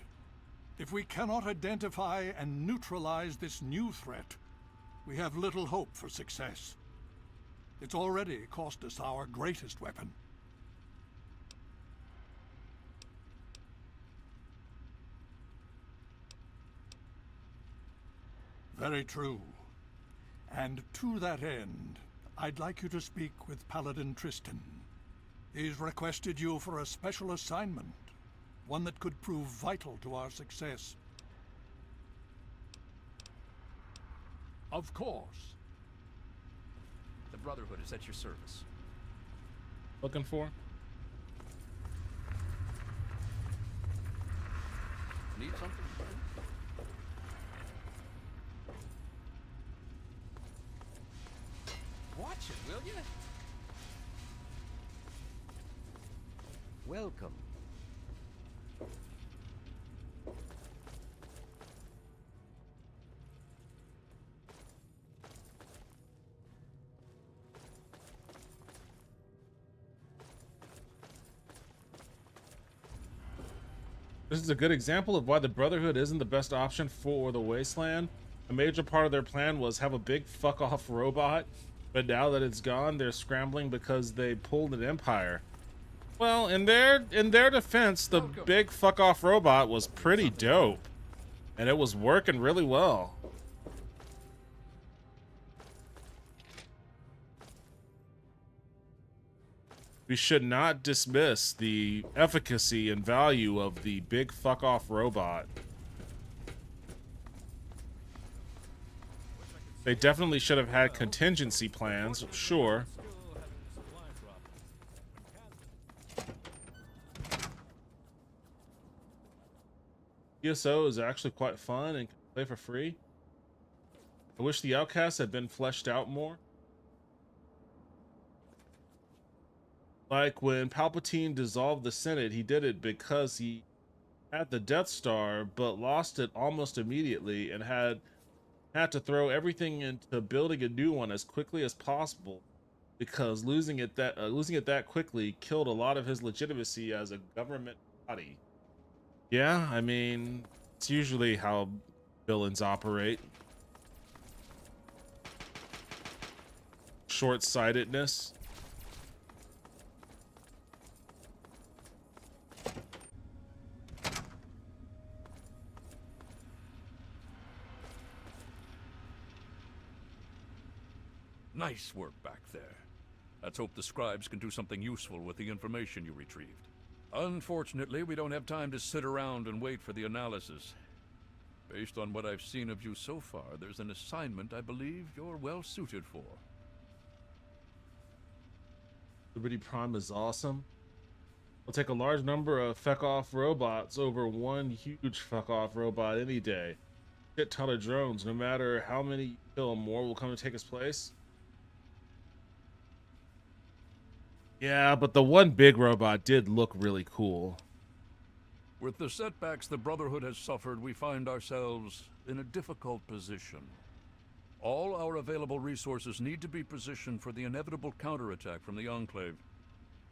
If we cannot identify and neutralize this new threat, we have little hope for success. It's already cost us our greatest weapon. Very true. And to that end, I'd like you to speak with Paladin Tristan. He's requested you for a special assignment, one that could prove vital to our success. Of course. The Brotherhood is at your service. Looking for? Need something? Watch it, will you? Welcome. This is a good example of why the Brotherhood isn't the best option for the Wasteland. A major part of their plan was have a big fuck-off robot, but now that it's gone, they're scrambling because they pulled an Empire. Well, in their defense, the big fuck-off robot was pretty dope, and it was working really well. We should not dismiss the efficacy and value of the big fuck-off robot. They definitely should have had contingency plans, sure. ESO is actually quite fun and can play for free. I wish the Outcasts had been fleshed out more. Like when Palpatine dissolved the Senate, he did it because he had the Death Star, but lost it almost immediately and had to throw everything into building a new one as quickly as possible, because losing it that quickly killed a lot of his legitimacy as a government body. Yeah, I mean, it's usually how villains operate. Short-sightedness. Nice work back there. Let's hope the scribes can do something useful with the information you retrieved. Unfortunately, we don't have time to sit around and wait for the analysis. Based on what I've seen of you so far, there's an assignment I believe you're well suited for. Liberty Prime is awesome. We'll take a large number of feck-off robots over one huge feck-off robot any day. Shit ton of drones, no matter how many you kill, more will come to take its place. Yeah, but the one big robot did look really cool. With the setbacks the Brotherhood has suffered, we find ourselves in a difficult position. All our available resources need to be positioned for the inevitable counterattack from the Enclave.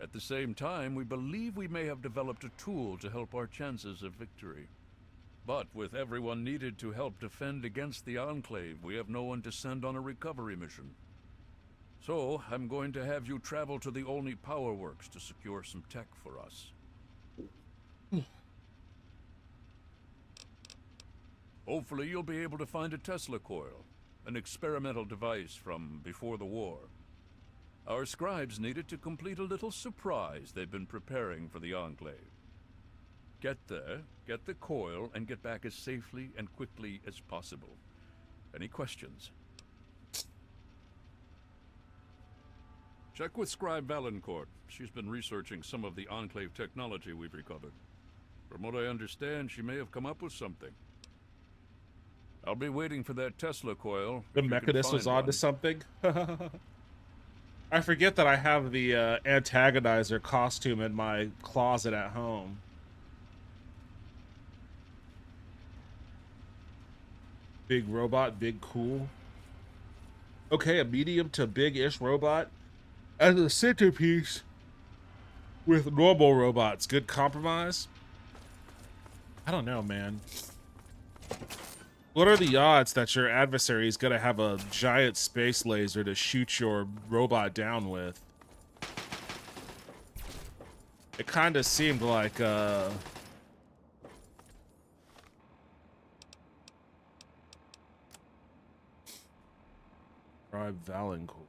At the same time, we believe we may have developed a tool to help our chances of victory. But with everyone needed to help defend against the Enclave, we have no one to send on a recovery mission. So, I'm going to have you travel to the Olney Power Works to secure some tech for us. Hopefully you'll be able to find a Tesla coil, an experimental device from before the war. Our scribes needed to complete a little surprise they've been preparing for the Enclave. Get there, get the coil, and get back as safely and quickly as possible. Any questions? Check with Scribe Valancourt. She's been researching some of the Enclave technology we've recovered. From what I understand, she may have come up with something. I'll be waiting for that Tesla coil. The Mechanist was on to something. I forget that I have the antagonizer costume in my closet at home. Big robot, big cool. Okay, a medium to big-ish robot as a centerpiece with normal robots. Good compromise? I don't know, man. What are the odds that your adversary is going to have a giant space laser to shoot your robot down with? It kind of seemed like, Scribe Valancourt.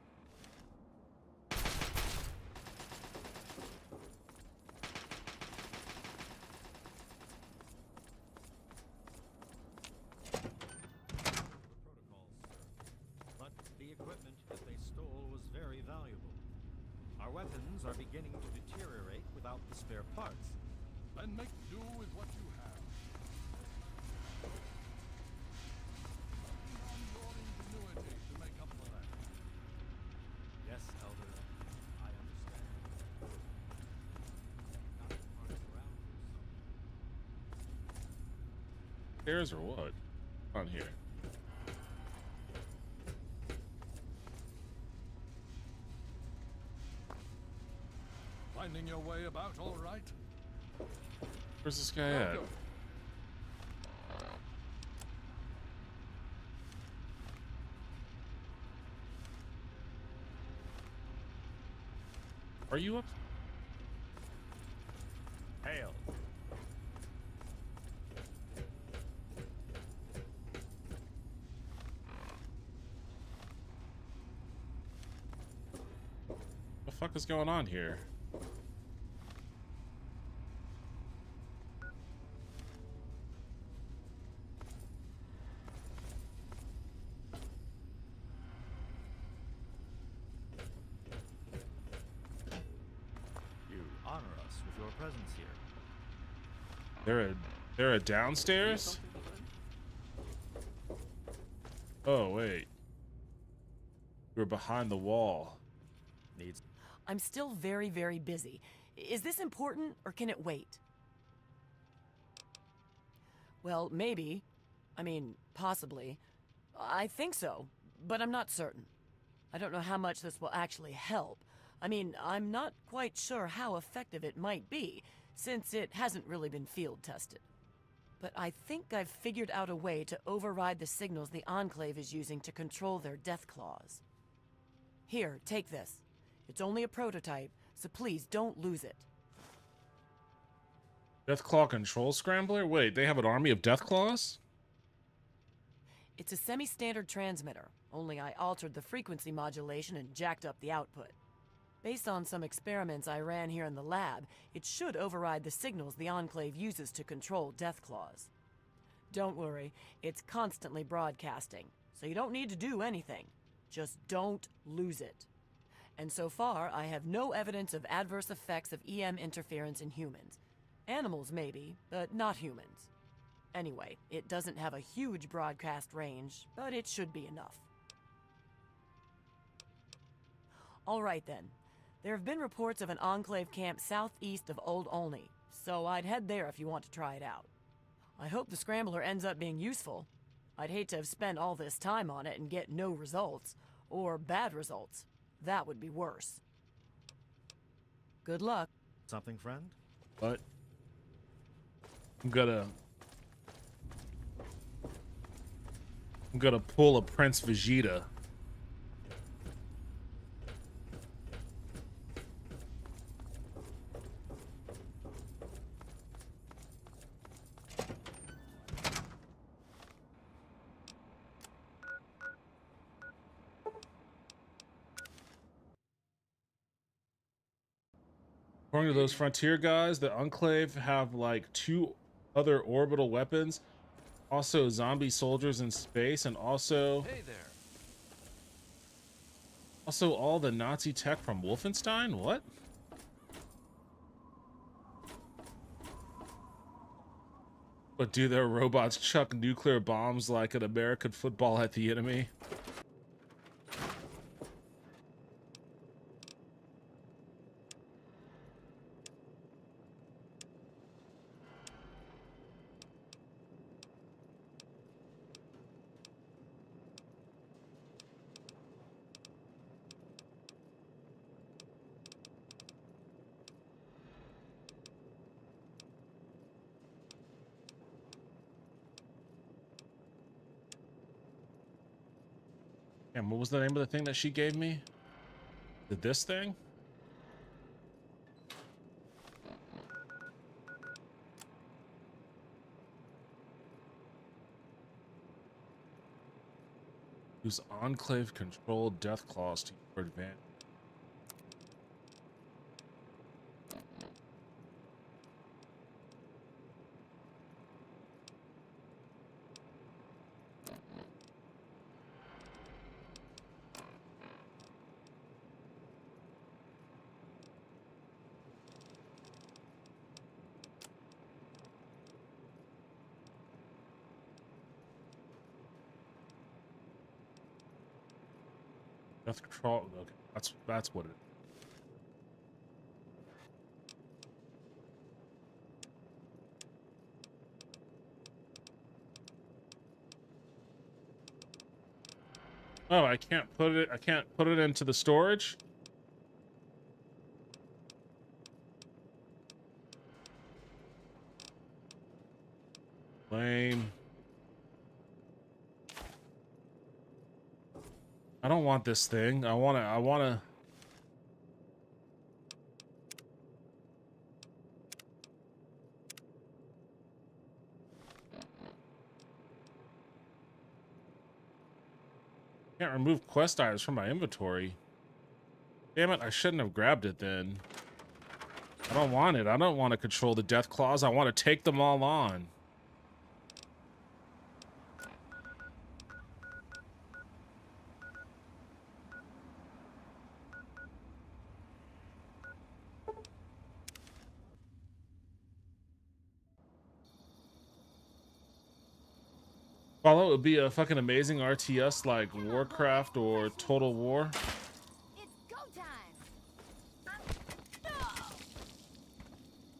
Weapons are beginning to deteriorate without the spare parts. Then make do with what you have. On your ingenuity to make up for that. Yes, Elder. I understand. Stairs or what? On here. Finding your way about all right? Where's this guy at? Are you up? Hail. What the fuck is going on here? Presence They're here. a downstairs? Oh wait. We're behind the wall. I'm still very, very busy. Is this important or can it wait? Well, maybe. I mean, possibly. I think so, but I'm not certain. I don't know how much this will actually help. I mean, I'm not quite sure how effective it might be, since it hasn't really been field tested. But I think I've figured out a way to override the signals the Enclave is using to control their death claws. Here, take this. It's only a prototype, so please don't lose it. Deathclaw control scrambler? Wait, they have an army of Deathclaws? It's a semi-standard transmitter, only I altered the frequency modulation and jacked up the output. Based on some experiments I ran here in the lab, it should override the signals the Enclave uses to control Deathclaws. Don't worry, it's constantly broadcasting, so you don't need to do anything. Just don't lose it. And so far, I have no evidence of adverse effects of EM interference in humans. Animals maybe, but not humans. Anyway, it doesn't have a huge broadcast range, but it should be enough. All right then. There have been reports of an Enclave camp southeast of Old Olney, so I'd head there if you want to try it out. I hope the scrambler ends up being useful. I'd hate to have spent all this time on it and get no results, or bad results. That would be worse. Good luck. Something, friend? But I'm gonna pull a Prince Vegeta. According to those Frontier guys, the Enclave have like 2 other orbital weapons, also zombie soldiers in space, and also all the Nazi tech from Wolfenstein. What? But do their robots chuck nuclear bombs like an American football at the enemy? And what was the name of the thing that she gave me? This thing? Use Enclave controlled death claws to your advantage. Death control. Okay, that's what it is. Oh, I can't put it into the storage. Lame. I don't want this thing. I wanna. Can't remove quest items from my inventory. Damn it, I shouldn't have grabbed it then. I don't want it. I don't want to control the death claws. I want to take them all on. Follow would be a fucking amazing RTS like Warcraft or Total War. It's go time.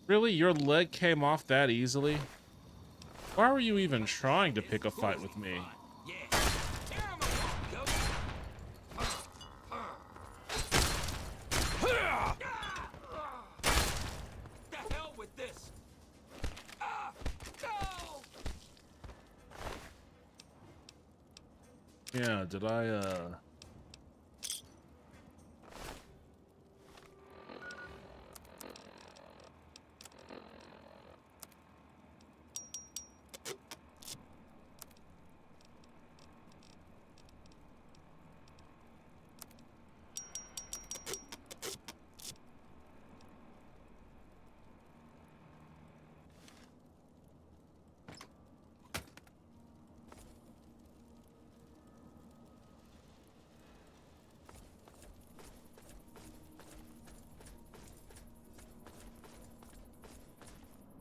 Really? Your leg came off that easily? Why were you even trying to pick a fight with me? Yeah, did I,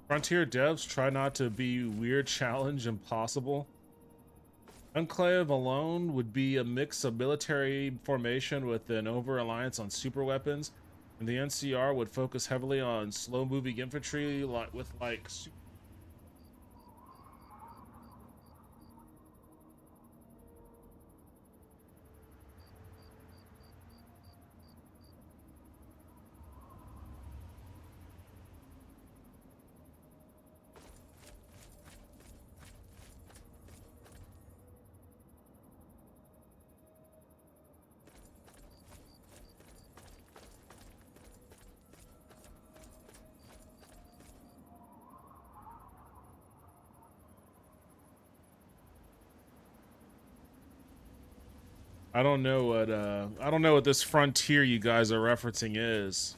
Frontier devs try not to be weird, challenge, impossible. Enclave alone would be a mix of military formation with an over-reliance on super weapons, and the NCR would focus heavily on slow-moving infantry with I don't know what this frontier you guys are referencing is.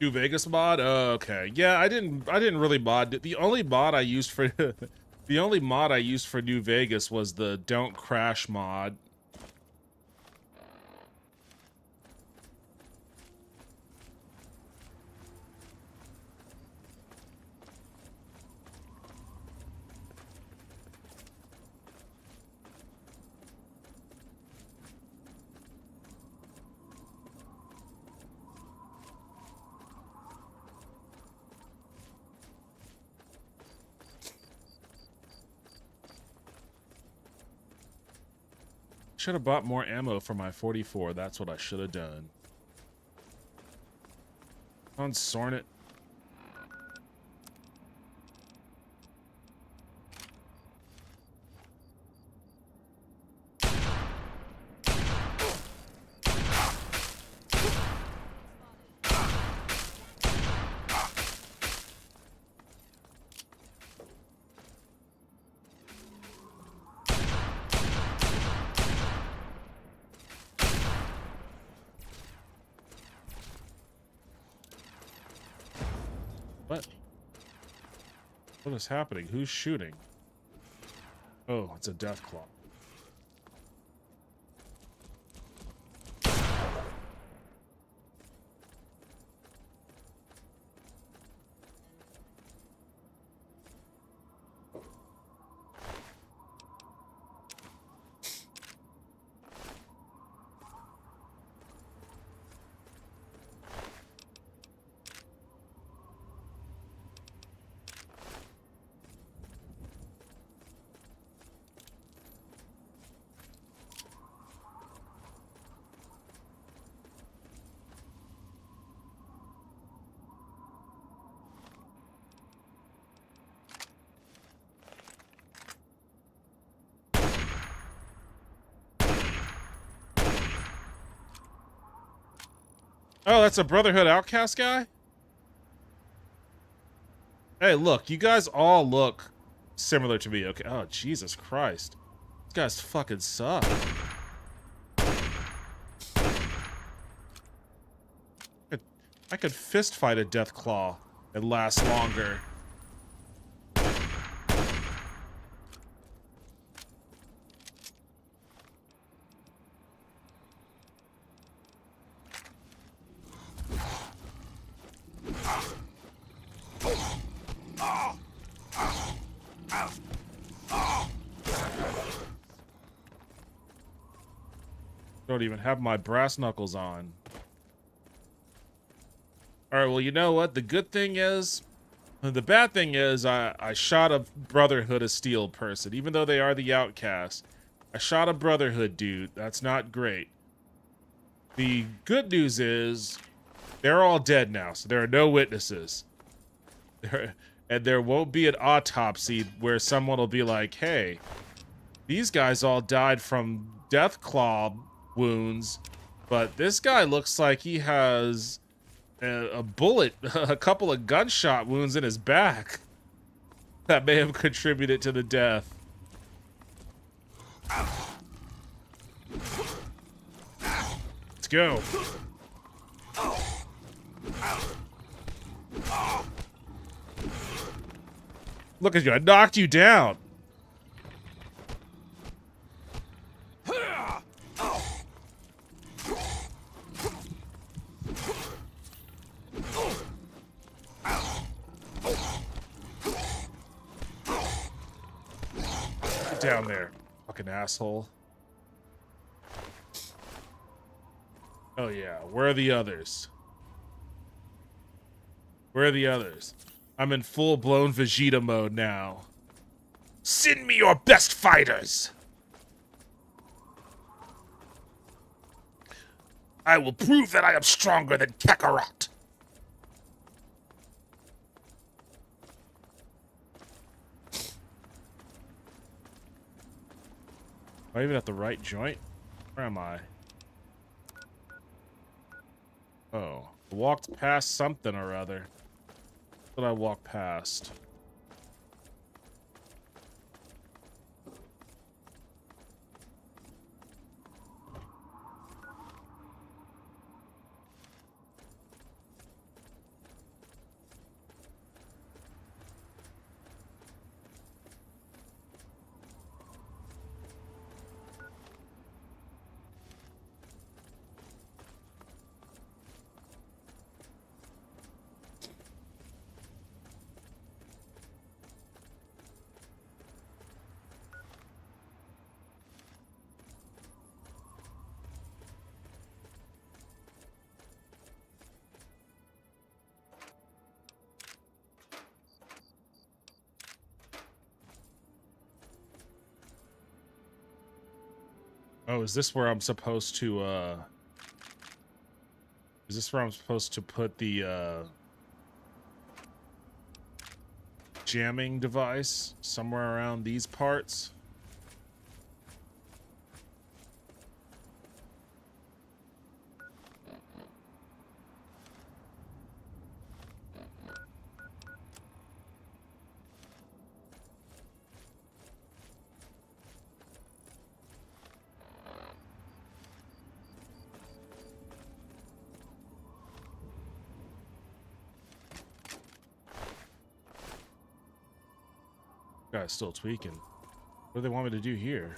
New Vegas mod? Oh, okay. Yeah, I didn't really mod. The only mod I used for the only mod I used for New Vegas was the Don't Crash mod. Should have bought more ammo for my 44. That's what I should have done. On Sornet. What is happening? Who's shooting? Oh, it's a Deathclaw. Oh, that's a Brotherhood Outcast guy? Hey, look, you guys all look similar to me, okay? Oh, Jesus Christ. These guys fucking suck. I could fist fight a Deathclaw and last longer. Don't even have my brass knuckles on. Alright, well, you know what? The good thing is... The bad thing is I shot a Brotherhood of Steel person, even though they are the outcast. I shot a Brotherhood dude. That's not great. The good news is they're all dead now, so there are no witnesses. And there won't be an autopsy where someone will be like, hey, these guys all died from Deathclaw wounds, but this guy looks like he has a bullet, a couple of gunshot wounds in his back that may have contributed to the death. Let's go. Look at you, I knocked you down. Get down there, fucking asshole. Oh yeah, where are the others? Where are the others? I'm in full-blown Vegeta mode now. Send me your best fighters! I will prove that I am stronger than Kakarot! Am I even at the right joint? Where am I? Oh. I walked past something or other. What did I walk past? Oh, is this where I'm supposed to, is this where I'm supposed to put the, jamming device? Somewhere around these parts? Guy's still tweaking. What do they want me to do here?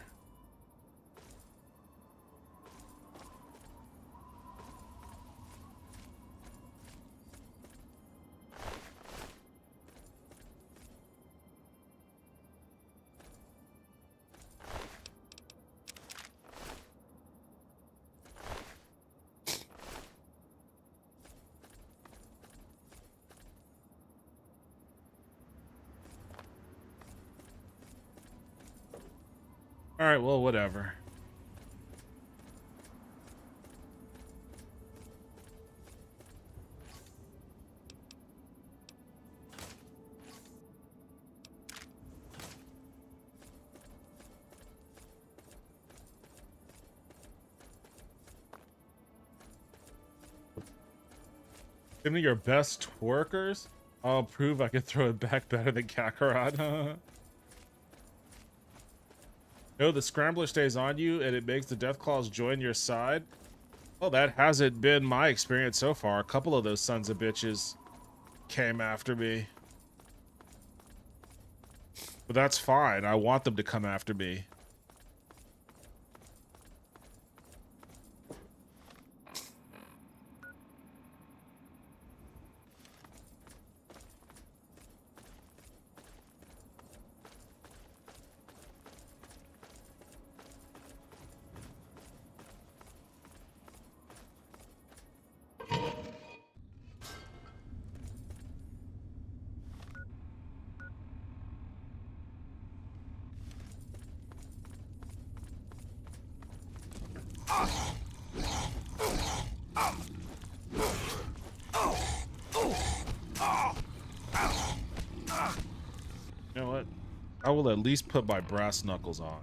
All right, well, whatever. Give me your best twerkers. I'll prove I can throw it back better than Kakarot. No, the scrambler stays on you and it makes the Deathclaws join your side. Well, that hasn't been my experience so far. A couple of those sons of bitches came after me. But that's fine. I want them to come after me. You know what? I will at least put my brass knuckles on.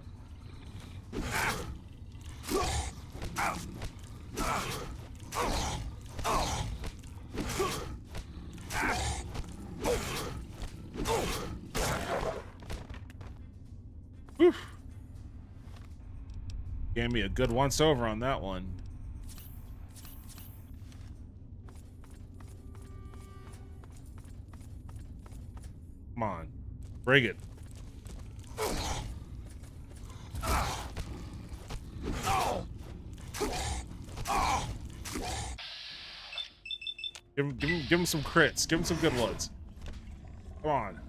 Whew. Gave me a good once over on that one. Come on. Bring it. Give him some crits. Give him some good ones. Come on.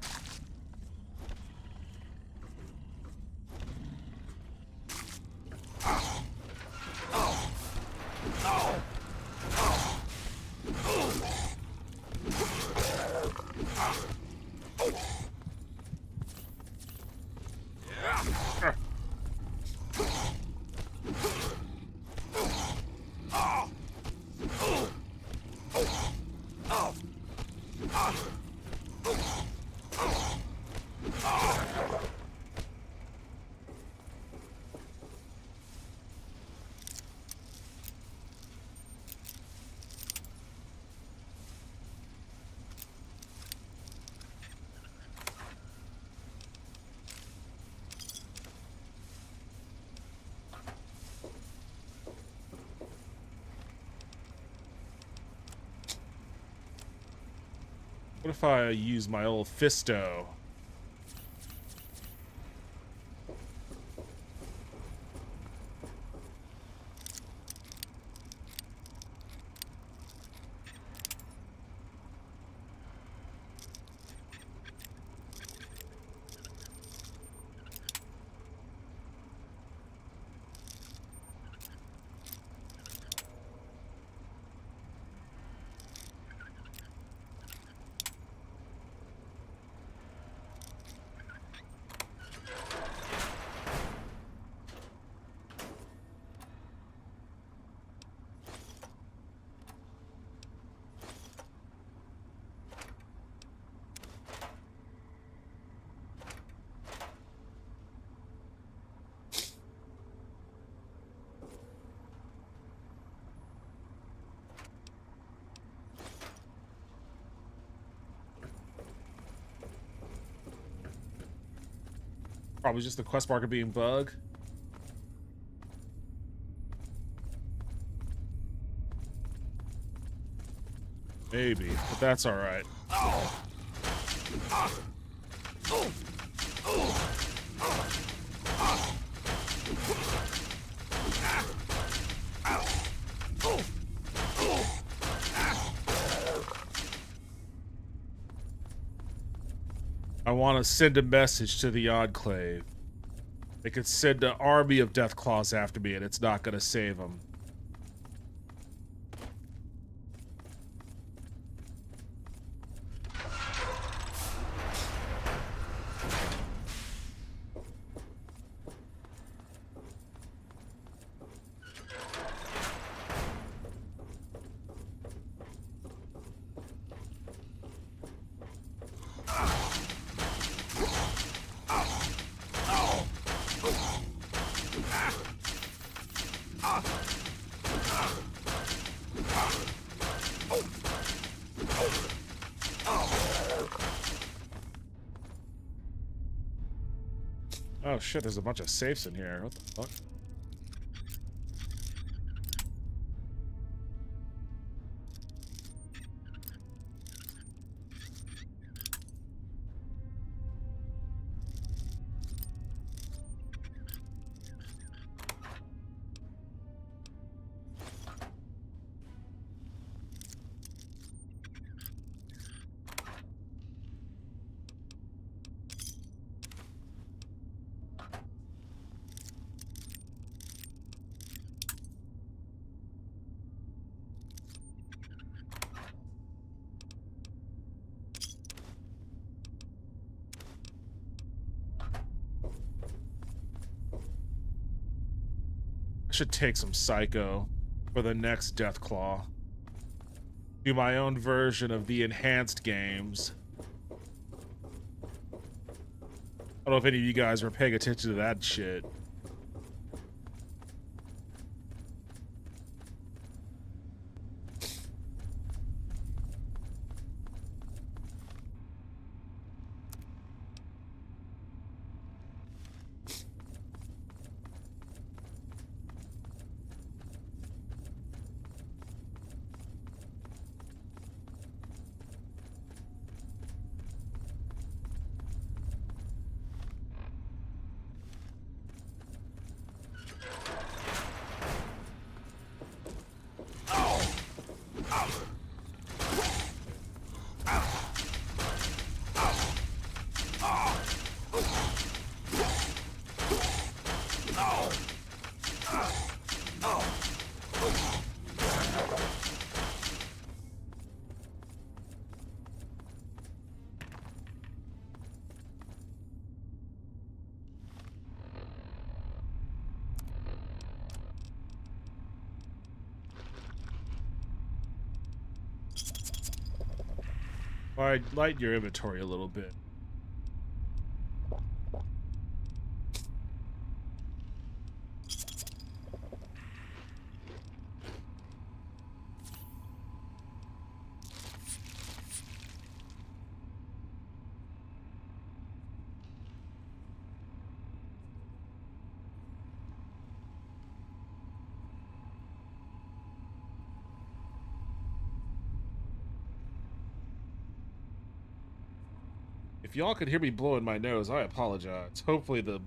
What if I use my old Fisto? Probably just the quest marker being bug. Maybe, but that's all right. I want to send a message to the Enclave. They could send an army of Deathclaws after me, and it's not going to save them. Oh shit, there's a bunch of safes in here. What the fuck? Should take some Psycho for the next Deathclaw. Do my own version of the enhanced games. I don't know if any of you guys were paying attention to that shit. I'd lighten your inventory a little bit. If y'all could hear me blowing my nose, I apologize. Hopefully the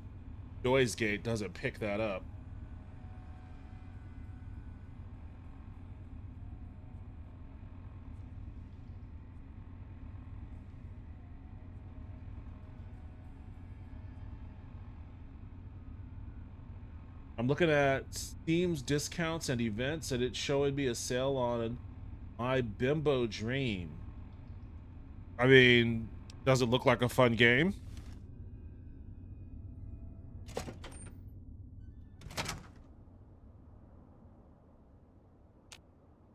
noise gate doesn't pick that up. I'm looking at Steam's discounts and events, and it's showing me a sale on My Bimbo Dream. I mean, does it look like a fun game?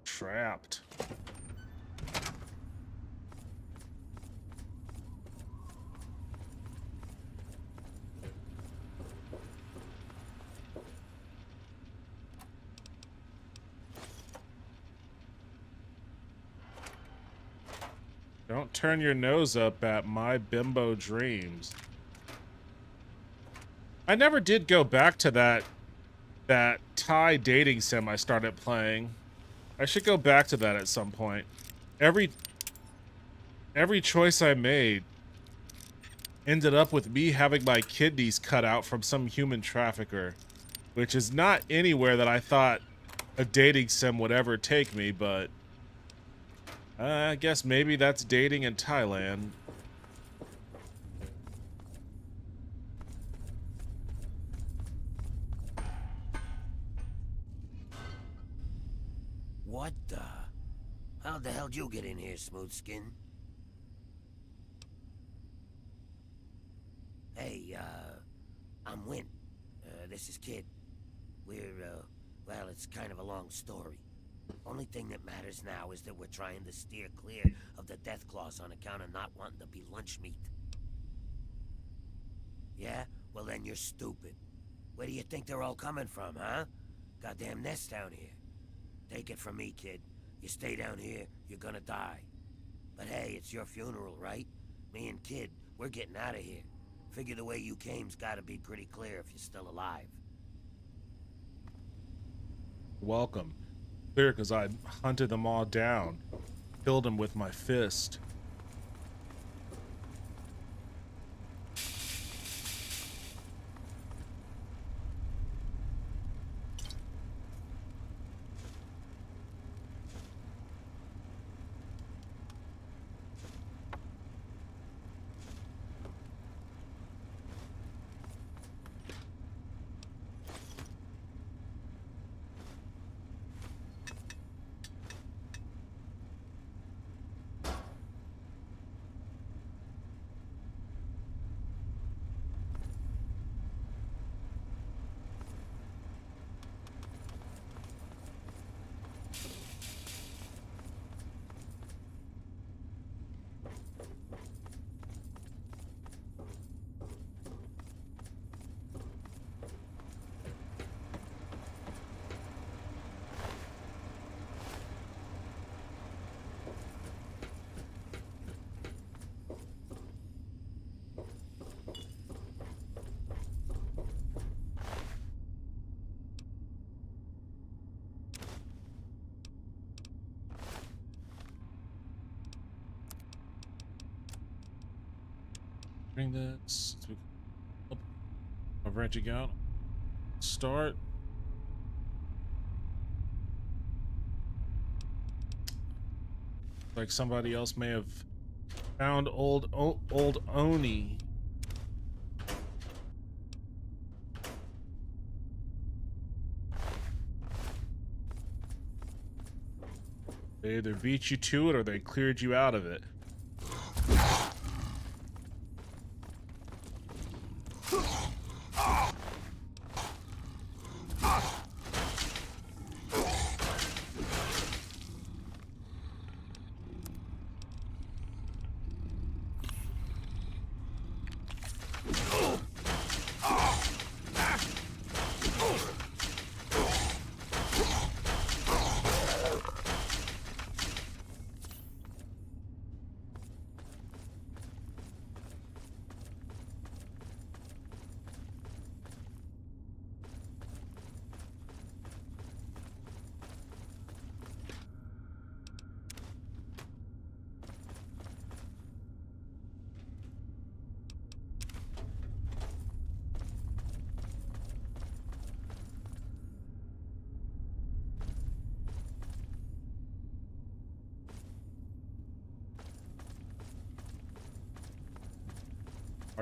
Trapped. Don't turn your nose up at My Bimbo Dreams. I never did go back to that Thai dating sim I started playing. I should go back to that at some point. Every choice I made ended up with me having my kidneys cut out from some human trafficker, which is not anywhere that I thought a dating sim would ever take me, but I guess maybe that's dating in Thailand. What the? How the hell did you get in here, Smooth Skin? Hey, I'm Win. This is Kid. We're, well, it's kind of a long story. Only thing that matters now is that we're trying to steer clear of the death claws on account of not wanting to be lunch meat. Yeah? Well then you're stupid. Where do you think they're all coming from, huh? Goddamn nest down here. Take it from me, kid. You stay down here, you're gonna die. But hey, it's your funeral, right? Me and Kid, we're getting out of here. Figure the way you came's gotta be pretty clear if you're still alive. Welcome. Clear, because I hunted them all down. Killed them with my fist. Bring this. I'm branching out. Start. Like somebody else may have found old Oni. They either beat you to it or they cleared you out of it.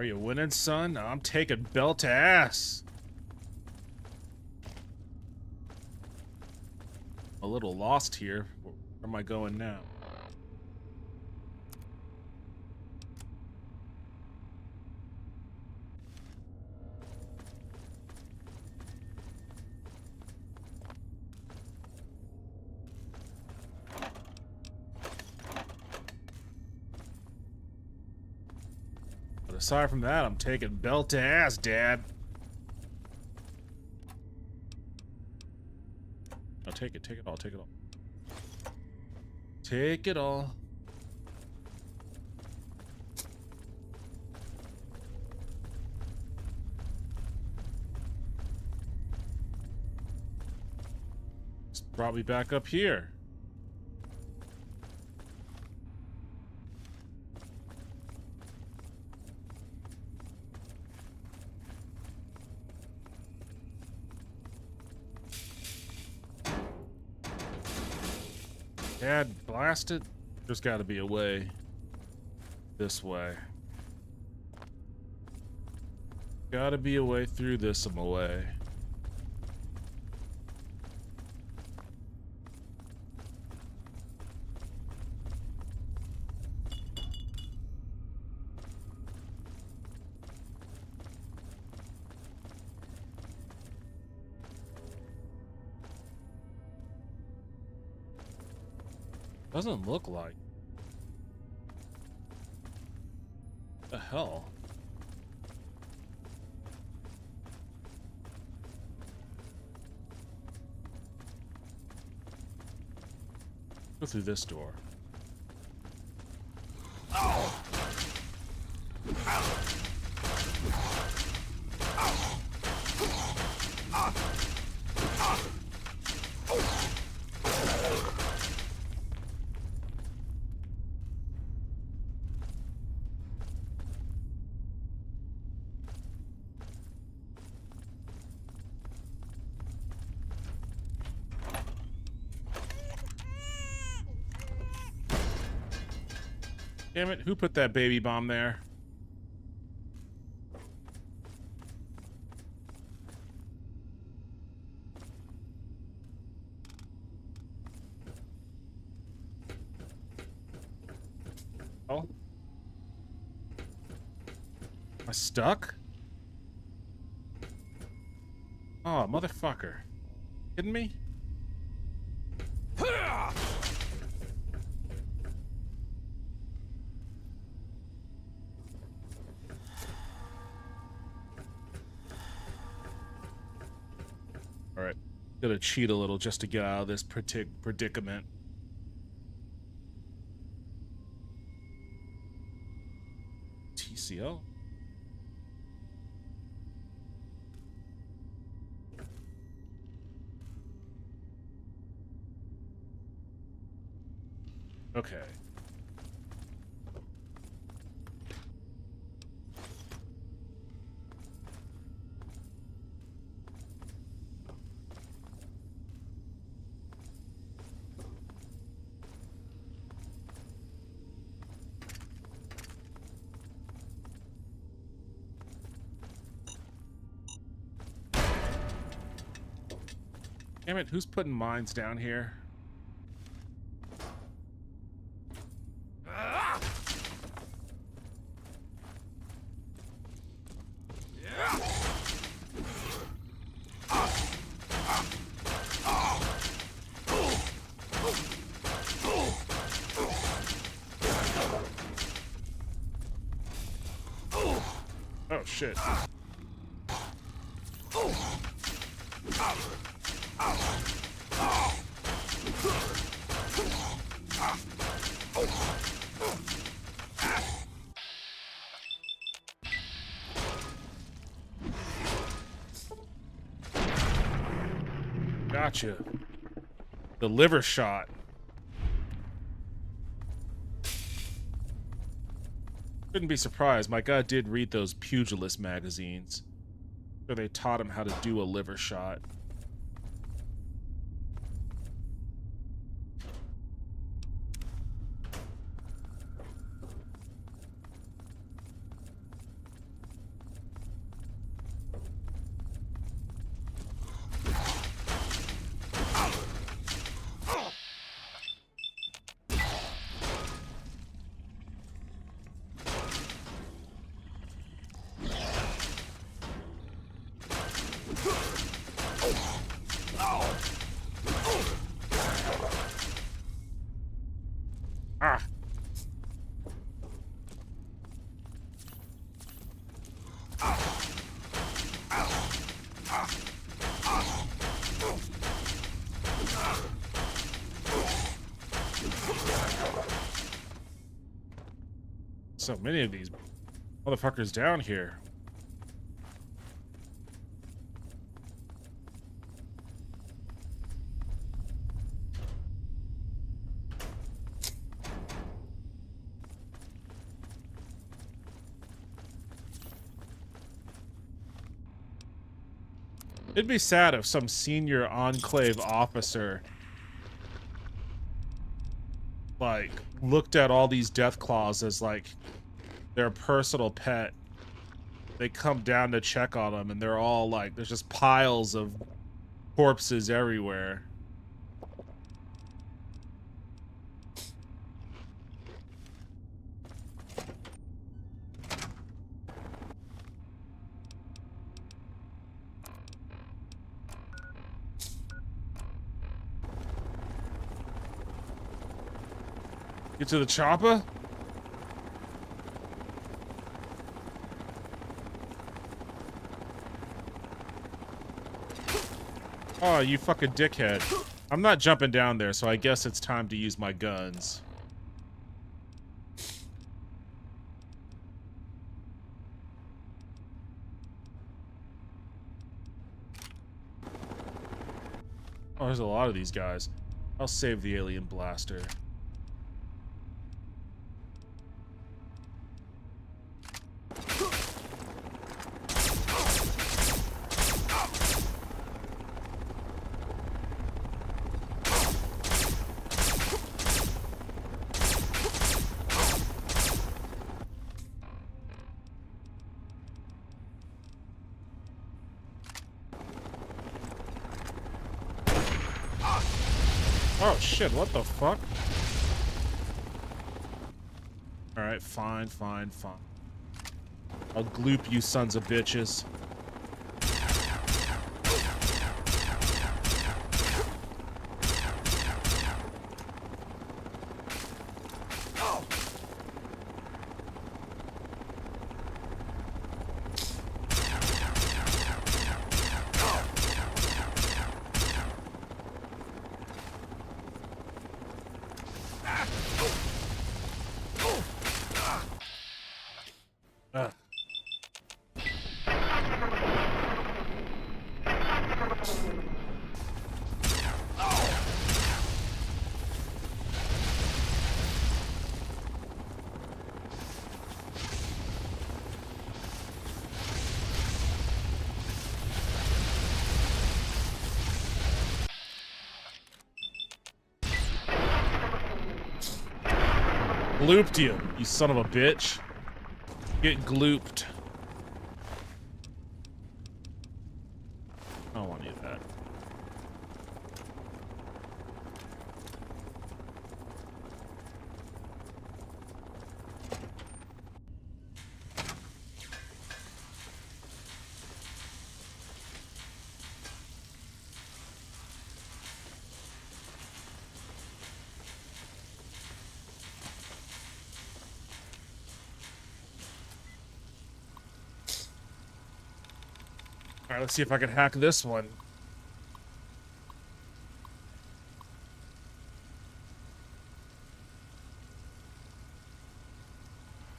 Are you winning, son? I'm taking belt to ass. A little lost here. Where am I going now? But aside from that, I'm taking belt to ass, Dad. No, take it all, take it all. Take it all. It's brought me back up here. Dad, blast it. There's got to be a way. This way. Got to be a way through this way. Doesn't look like. The hell? Go through this door. Damn it, who put that baby bomb there? Oh. Am I stuck? Oh, motherfucker. Kidding me? Alright, gotta cheat a little just to get out of this predicament. TCO? Okay. Damn it, who's putting mines down here? Oh shit. Gotcha. The liver shot. Couldn't be surprised. My guy did read those pugilist magazines. So they taught him how to do a liver shot. Ah. So many of these motherfuckers down here. It'd be sad if some senior Enclave officer like looked at all these Deathclaws as like their personal pet. They come down to check on them and they're all like, there's just piles of corpses everywhere. Get to the chopper? Oh, you fucking dickhead. I'm not jumping down there, so I guess it's time to use my guns. Oh, there's a lot of these guys. I'll save the alien blaster. Oh shit, what the fuck? Alright, fine. I'll gloop you sons of bitches. Glooped you, you son of a bitch. Get glooped. I don't want any of that. Alright, let's see if I can hack this one.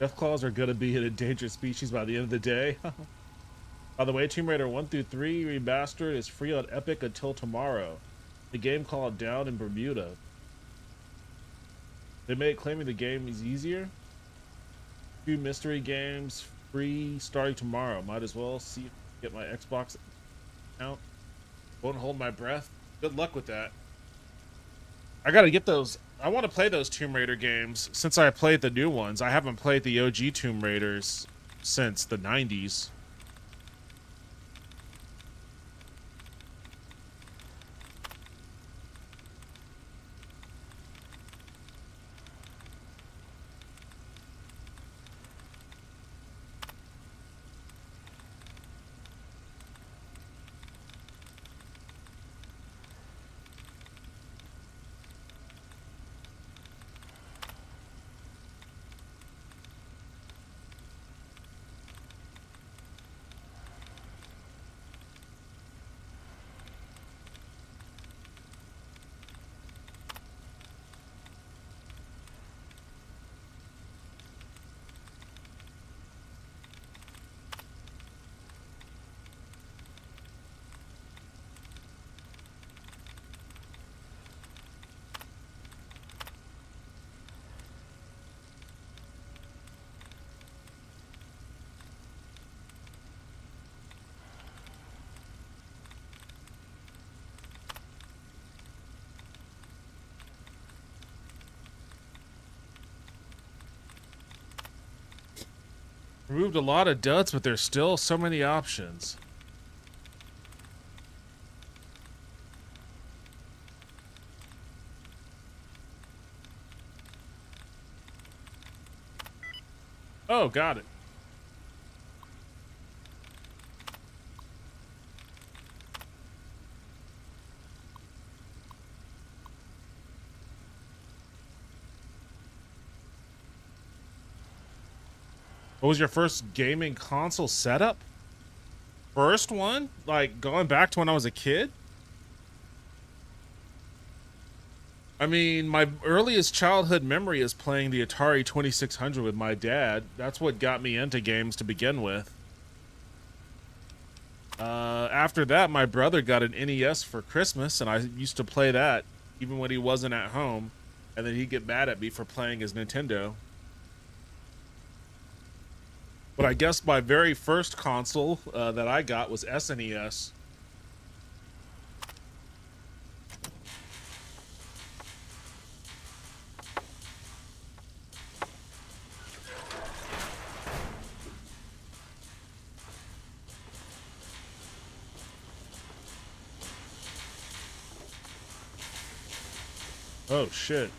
Deathclaws are gonna be an endangered species by the end of the day. By the way, Tomb Raider 1 through 3 Remastered is free on Epic until tomorrow. The game called Down in Bermuda. They made claiming the game is easier. 2 mystery games free starting tomorrow. Might as well see if I can get my Xbox account. Won't hold my breath. Good luck with that. I gotta get those. I want to play those Tomb Raider games since I played the new ones. I haven't played the OG Tomb Raiders since the 90s. Removed a lot of duds, but there's still so many options. Oh, got it. What was your first gaming console setup? First one? Like going back to when I was a kid? I mean, my earliest childhood memory is playing the Atari 2600 with my dad. That's what got me into games to begin with. After that, my brother got an NES for Christmas, and I used to play that even when he wasn't at home. And then he'd get mad at me for playing his Nintendo. But I guess my very first console that I got was SNES. Oh, shit.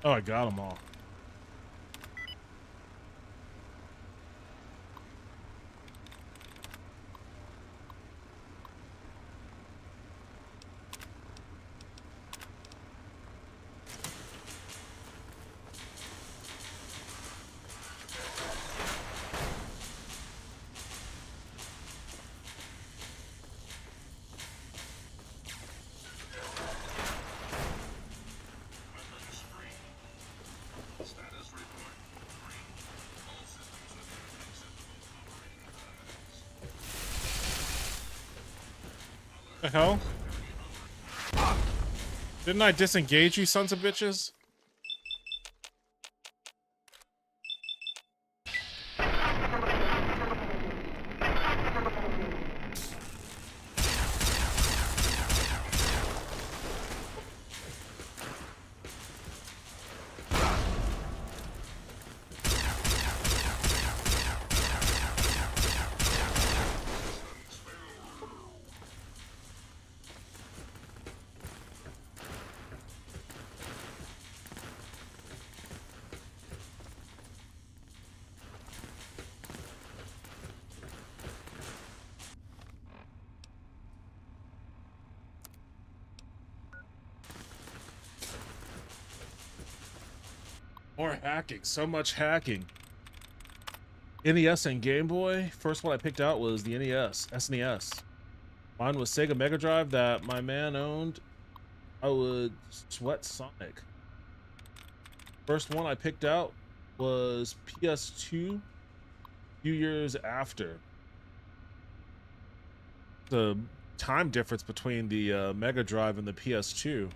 Oh, I got them all. The hell? Didn't I disengage, you sons of bitches? More hacking, so much hacking. NES and Game Boy. First one I picked out was the NES, SNES. Mine was Sega Mega Drive that my man owned. I would sweat Sonic. First one I picked out was PS2, a few years after. The time difference between the Mega Drive and the PS2.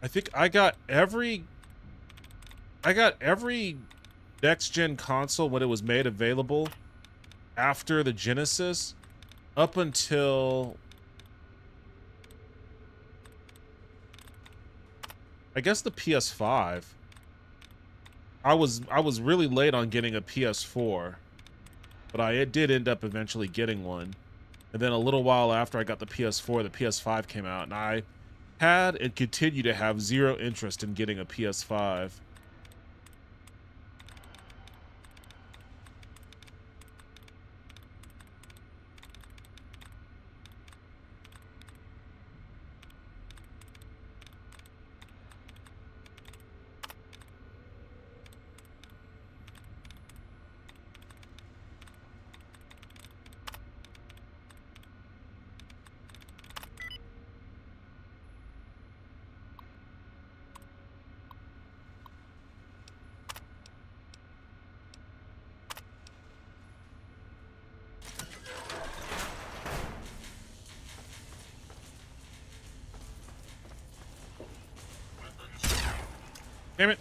I think I got every next gen console when it was made available after the Genesis up until I guess the PS5. I was really late on getting a PS4, but I did end up eventually getting one. And then a little while after I got the PS4, the PS5 came out, and I had and continue to have zero interest in getting a PS5. Damn it.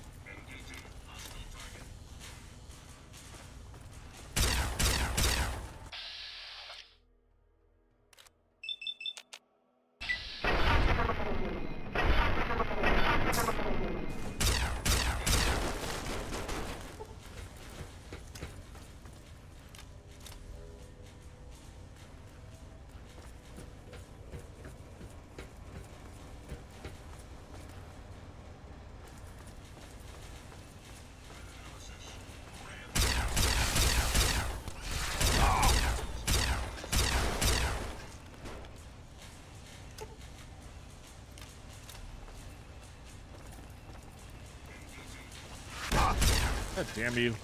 God damn you.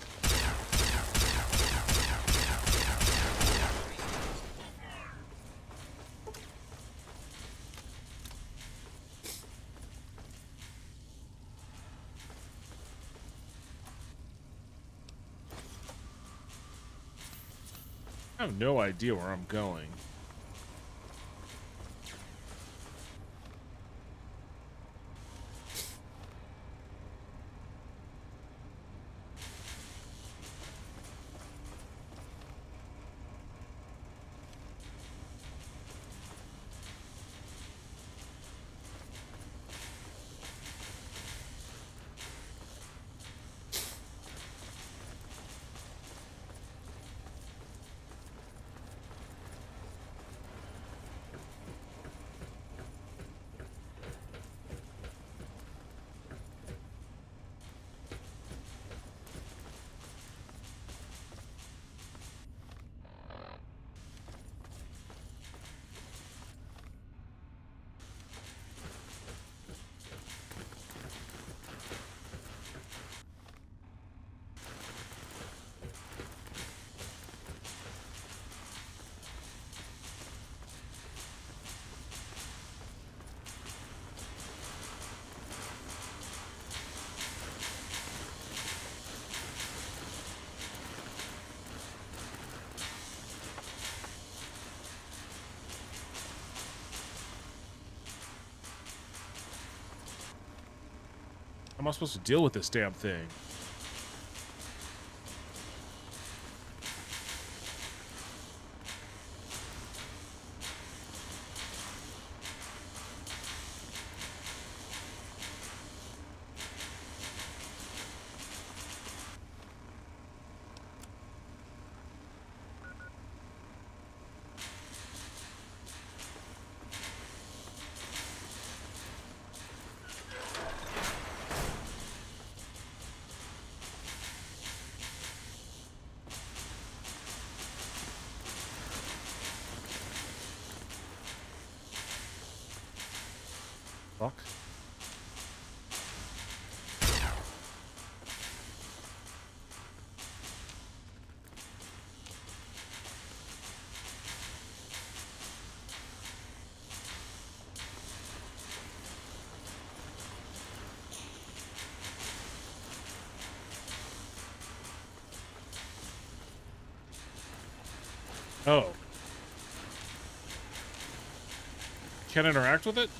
I have no idea where I'm going. How am I supposed to deal with this damn thing? Fuck. Oh. Can't interact with it?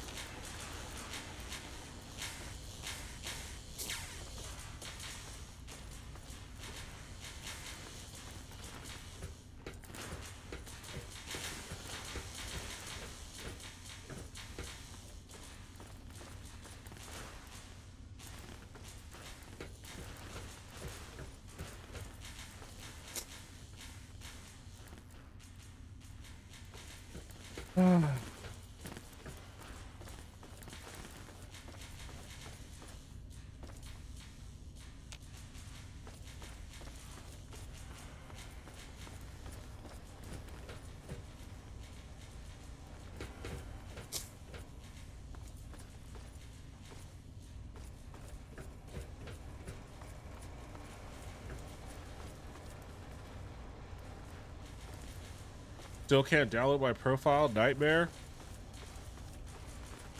Still can't download my profile? Nightmare?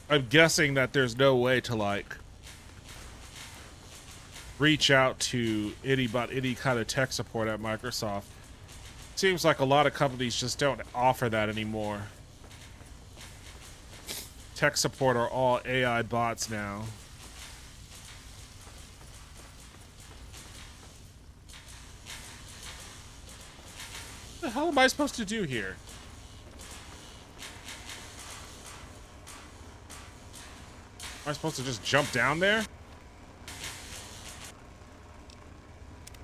I'm guessing that there's no way to, like, reach out to any kind of tech support at Microsoft. Seems like a lot of companies just don't offer that anymore. Tech support are all AI bots now. What the hell am I supposed to do here? Am I supposed to just jump down there?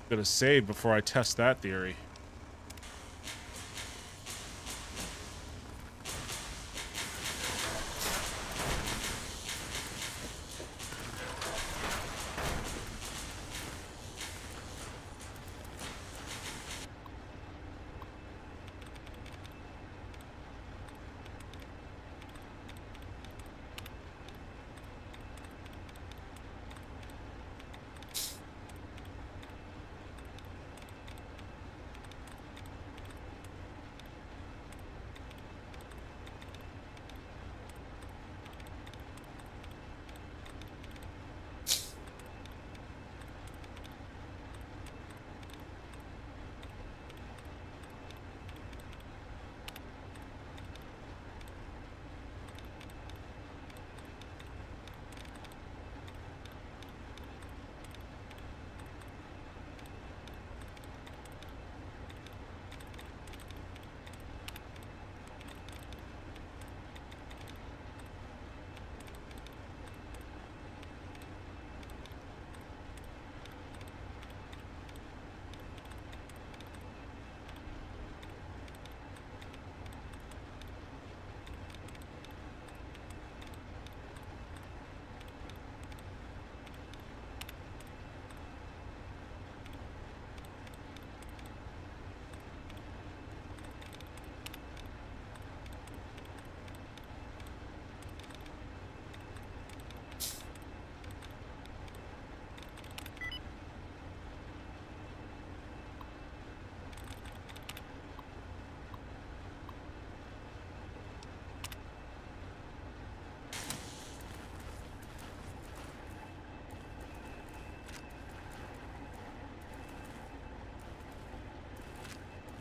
Gonna save before I test that theory.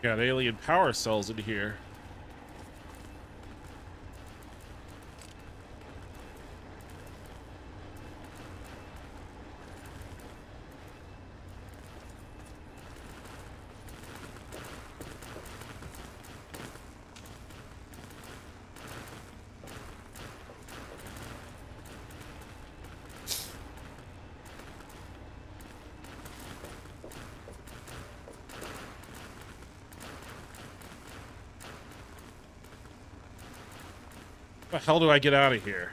Got alien power cells in here. How the hell do I get out of here?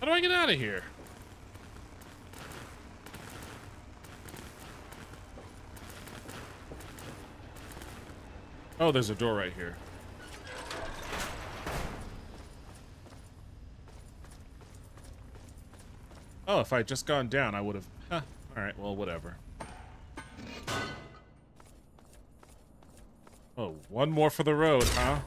How do I get out of here? Oh, there's a door right here. Oh, if I had just gone down, I would have... Huh. Alright, well, whatever. Oh, one more for the road, huh?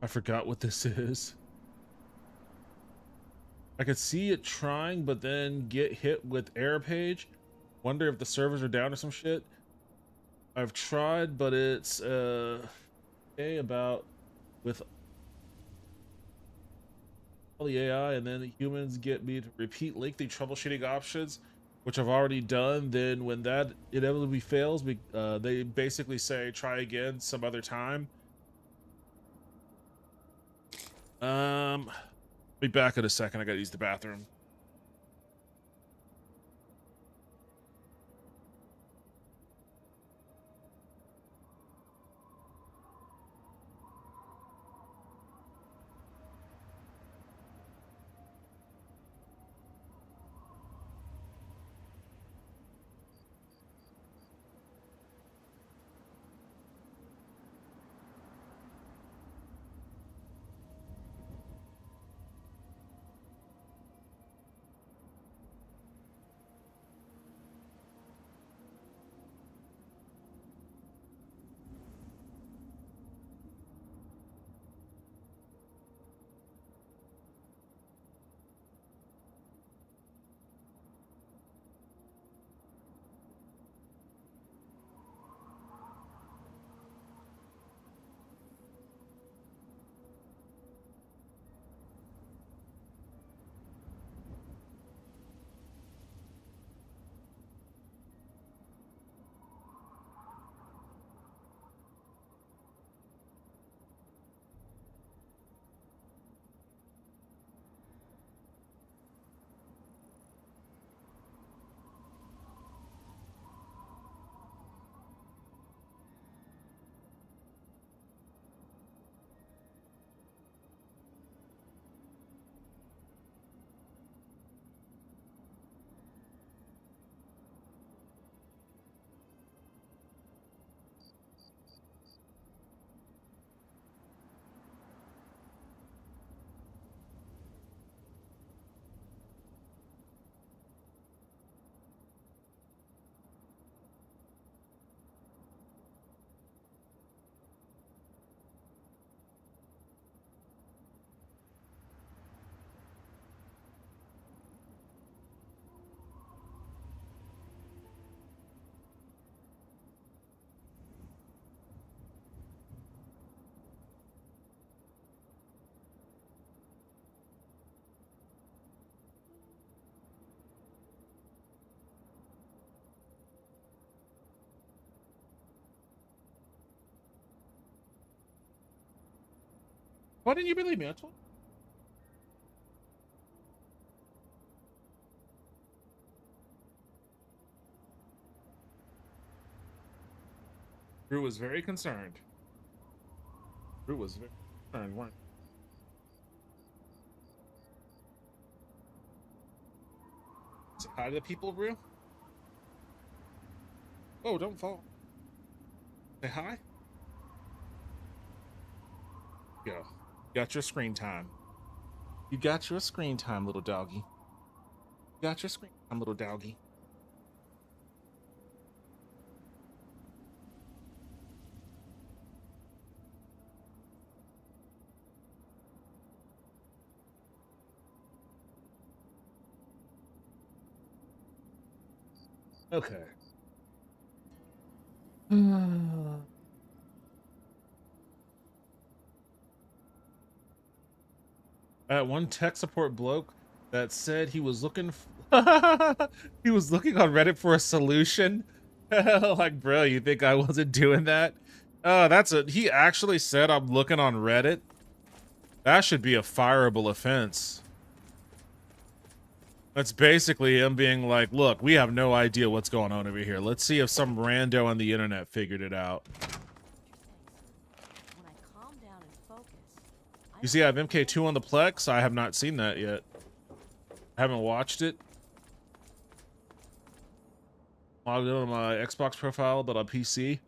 I forgot what this is. I could see it trying, but then get hit with error page. Wonder if the servers are down or some shit. I've tried, but it's okay about with all the AI, and then the humans get me to repeat lengthy troubleshooting options, which I've already done. Then when that inevitably fails, they basically say try again some other time. Be back in a second. I gotta use the bathroom. Why didn't you believe me? I told you. Drew was very concerned. Drew was very concerned, weren't you? Say hi to the people, Drew. Oh, don't fall. Say hi. Go. Got your screen time. You got your screen time, little doggy. You got your screen time, little doggy. Okay. One tech support bloke that said he was looking he was looking on Reddit for a solution. Like, bro, you think I wasn't doing that? Oh, he actually said I'm looking on Reddit. That should be a fireable offense. That's basically him being like, look, we have no idea what's going on over here. Let's see if some rando on the internet figured it out. You see, I have MK2 on the Plex. I have not seen that yet. I haven't watched it. Logged in on my Xbox profile, but on PC.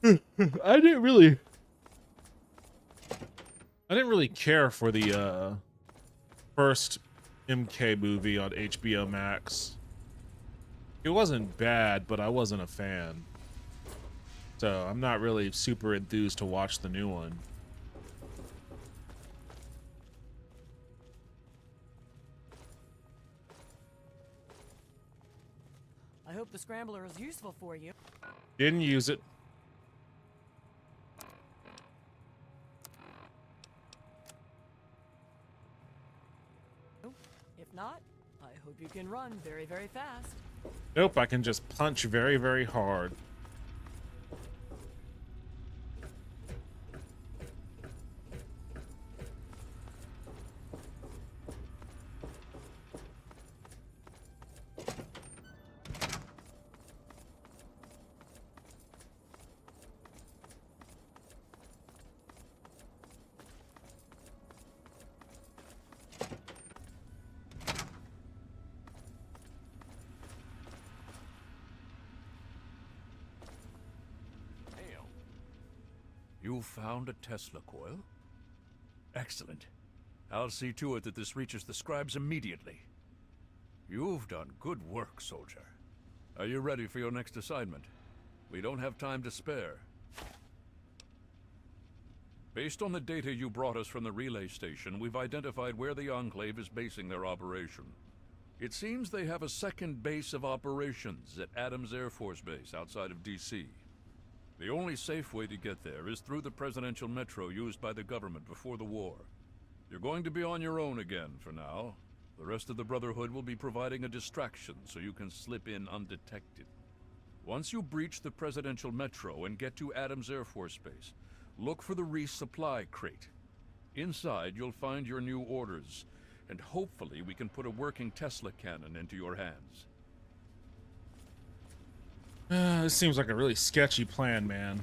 I didn't really care for the first MK movie on HBO Max. It wasn't bad, but I wasn't a fan. So I'm not really super enthused to watch the new one. I hope the scrambler is useful for you. Didn't use it. If not, I hope you can run very, very fast. Nope, I can just punch very, very hard. You found a Tesla coil? Excellent. I'll see to it that this reaches the scribes immediately. You've done good work, soldier. Are you ready for your next assignment? We don't have time to spare. Based on the data you brought us from the relay station, we've identified where the Enclave is basing their operation. It seems they have a second base of operations at Adams Air Force Base outside of D.C. The only safe way to get there is through the presidential metro used by the government before the war. You're going to be on your own again for now. The rest of the Brotherhood will be providing a distraction so you can slip in undetected. Once you breach the presidential metro and get to Adams Air Force Base, look for the resupply crate. Inside, you'll find your new orders, and hopefully we can put a working Tesla cannon into your hands. This seems like a really sketchy plan, man.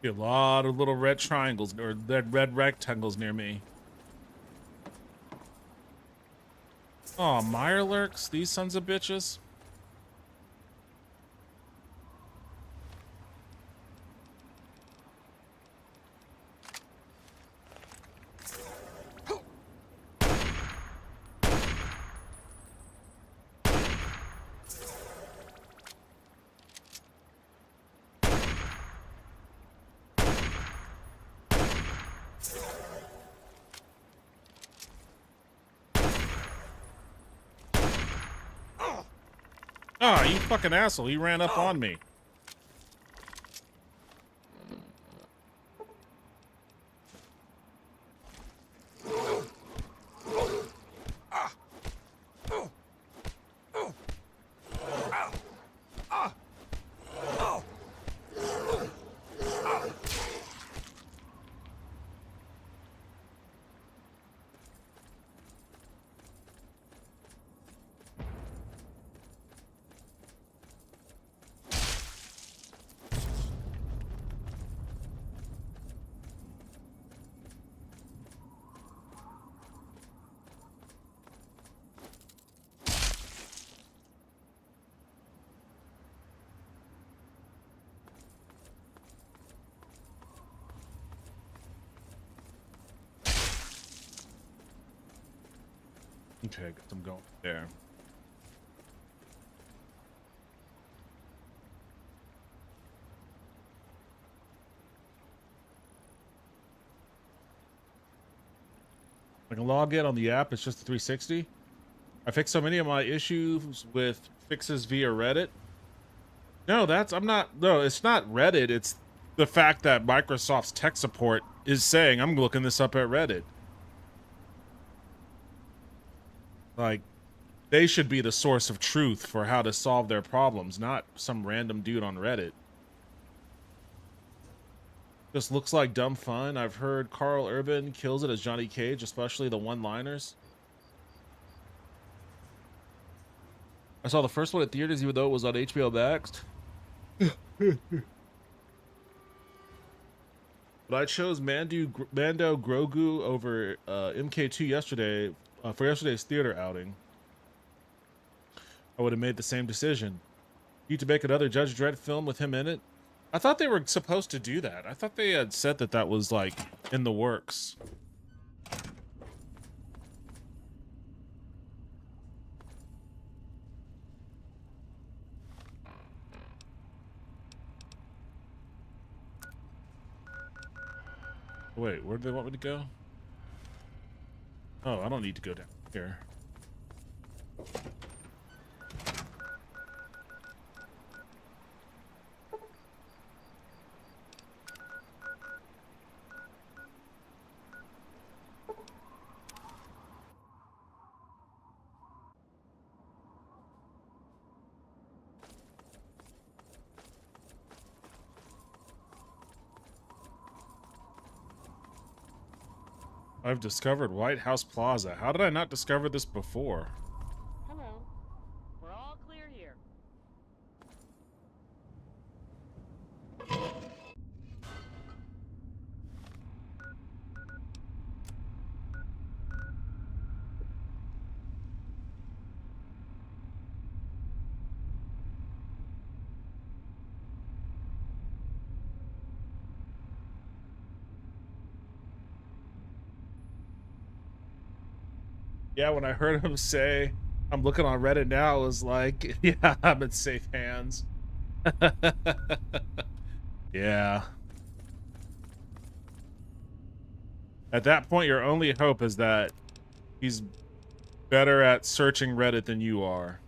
A lot of little red triangles or red rectangles near me. Oh, Mirelurks, these sons of bitches. Oh, you fucking asshole. He ran up on me. Okay, I guess I'm going there. I can log in on the app. It's just the 360. I fixed so many of my issues with fixes via Reddit. No, it's not Reddit. It's the fact that Microsoft's tech support is saying, I'm looking this up at Reddit. Like, they should be the source of truth for how to solve their problems, not some random dude on Reddit. Just looks like dumb fun. I've heard Carl Urban kills it as Johnny Cage, especially the one-liners. I saw the first one at theaters, even though it was on HBO Max. But I chose Mando Grogu over MK2 yesterday for yesterday's theater outing. I would have made the same decision. You to make another Judge Dredd film with him in it? I thought they were supposed to do that. I thought they had said that that was like in the works. Wait, where do they want me to go? Oh, I don't need to go down here. I've discovered White House Plaza. How did I not discover this before? Hello. We're all clear here. Yeah, when I heard him say, I'm looking on Reddit now, I was like, yeah, I'm in safe hands. Yeah. At that point, your only hope is that he's better at searching Reddit than you are.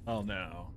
Oh no.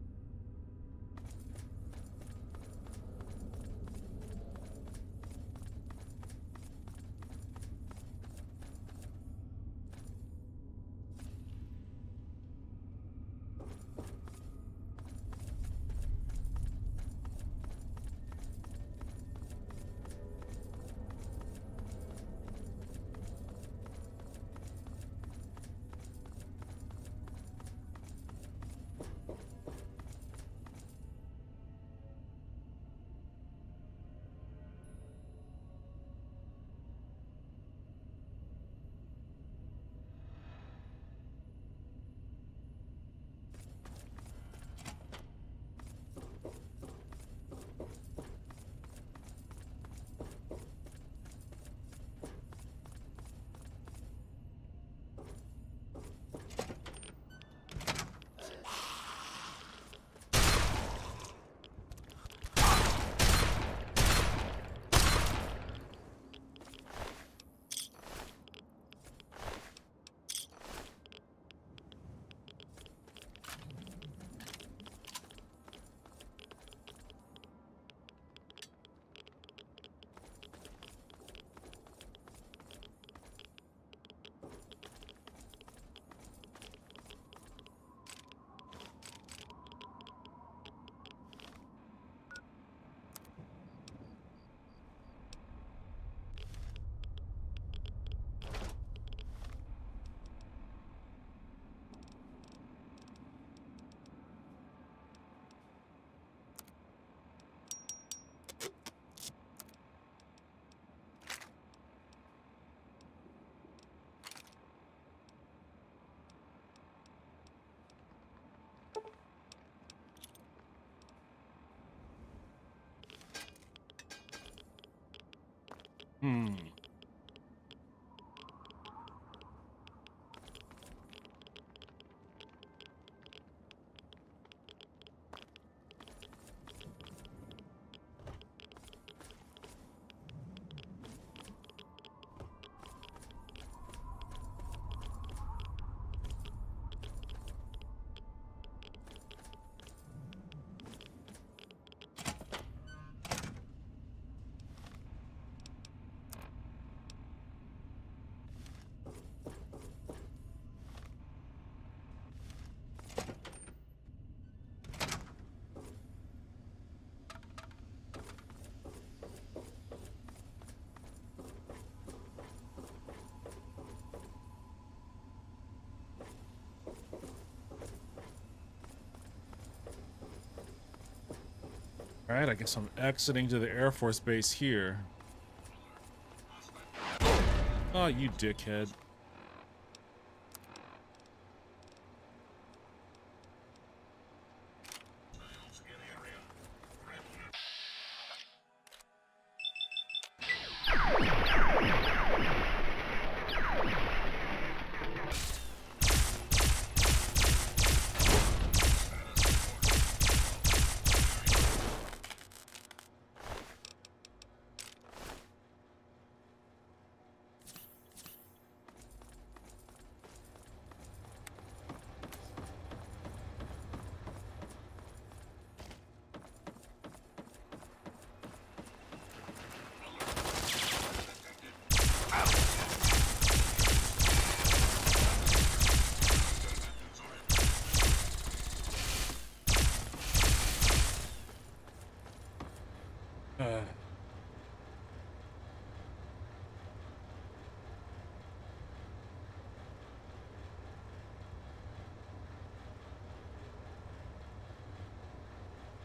Alright, I guess I'm exiting to the Air Force Base here. Oh, you dickhead.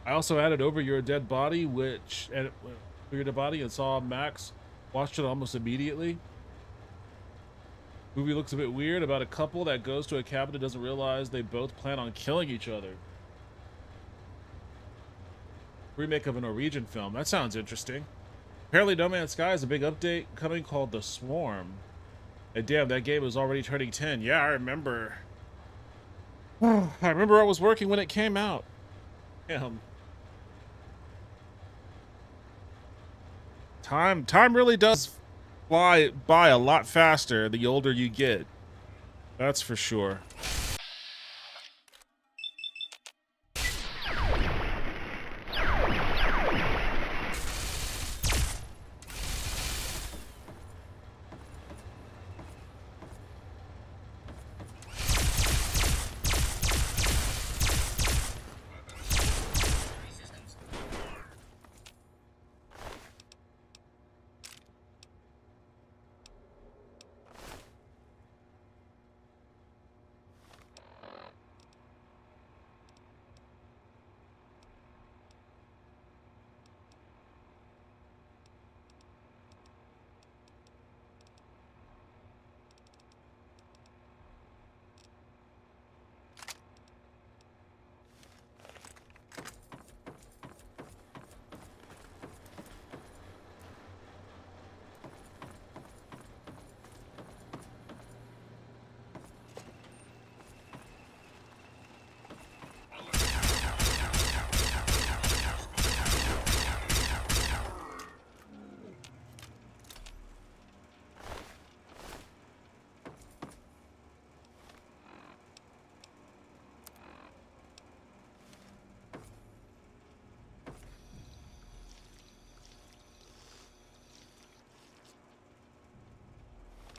I also added Over Your Dead Body, which Over Your Dead Body, and saw Max watched it almost immediately. Movie looks a bit weird about a couple that goes to a cabin and doesn't realize they both plan on killing each other. Remake of a Norwegian film. That sounds interesting. Apparently No Man's Sky has a big update coming called The Swarm. And damn, that game was already turning 10. Yeah, I remember. I remember I was working when it came out. Damn. Time really does fly by a lot faster the older you get. That's for sure.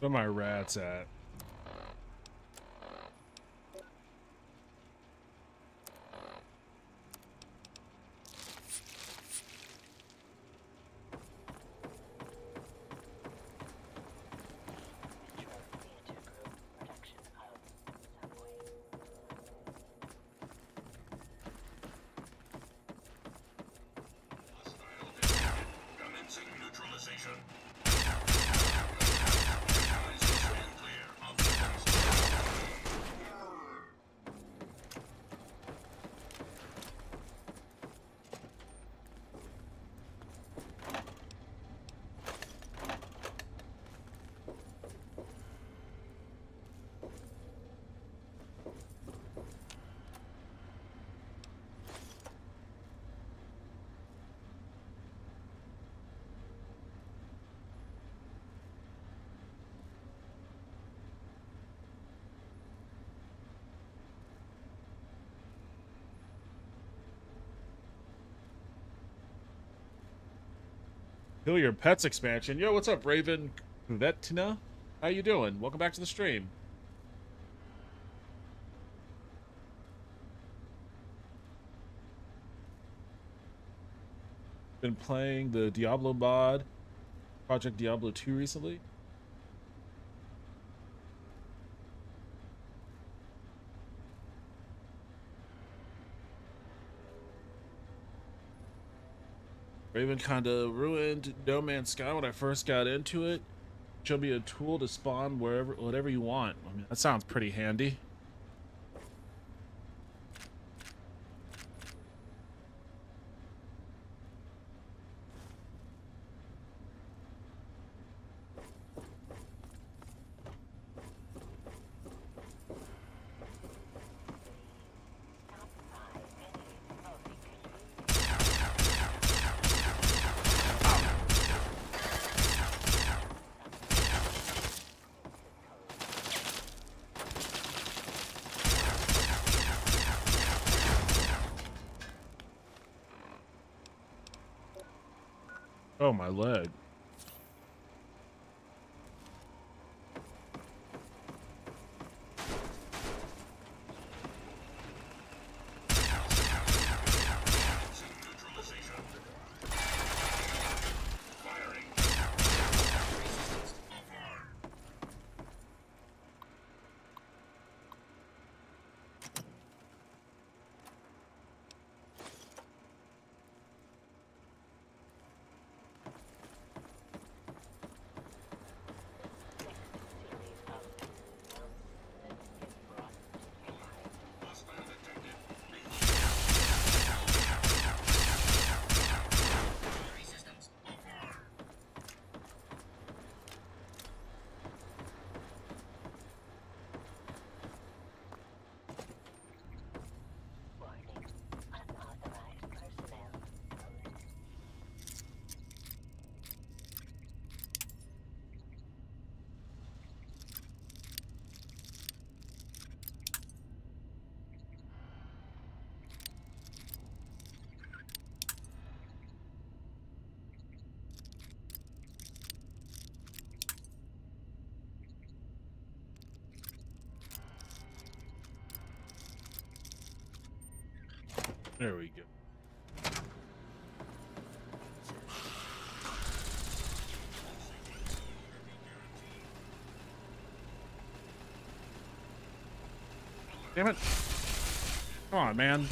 Where my rats at? Commencing neutralization. Stand clear. Kill Your Pets expansion. Yo, what's up, Raven Vetina? How you doing? Welcome back to the stream. Been playing the Diablo mod, Project Diablo 2 recently. Raven kind of ruined No Man's Sky when I first got into it. Showed me a tool to spawn whatever you want. I mean, that sounds pretty handy. Oh, my leg. There we go. Damn it. Come on, man.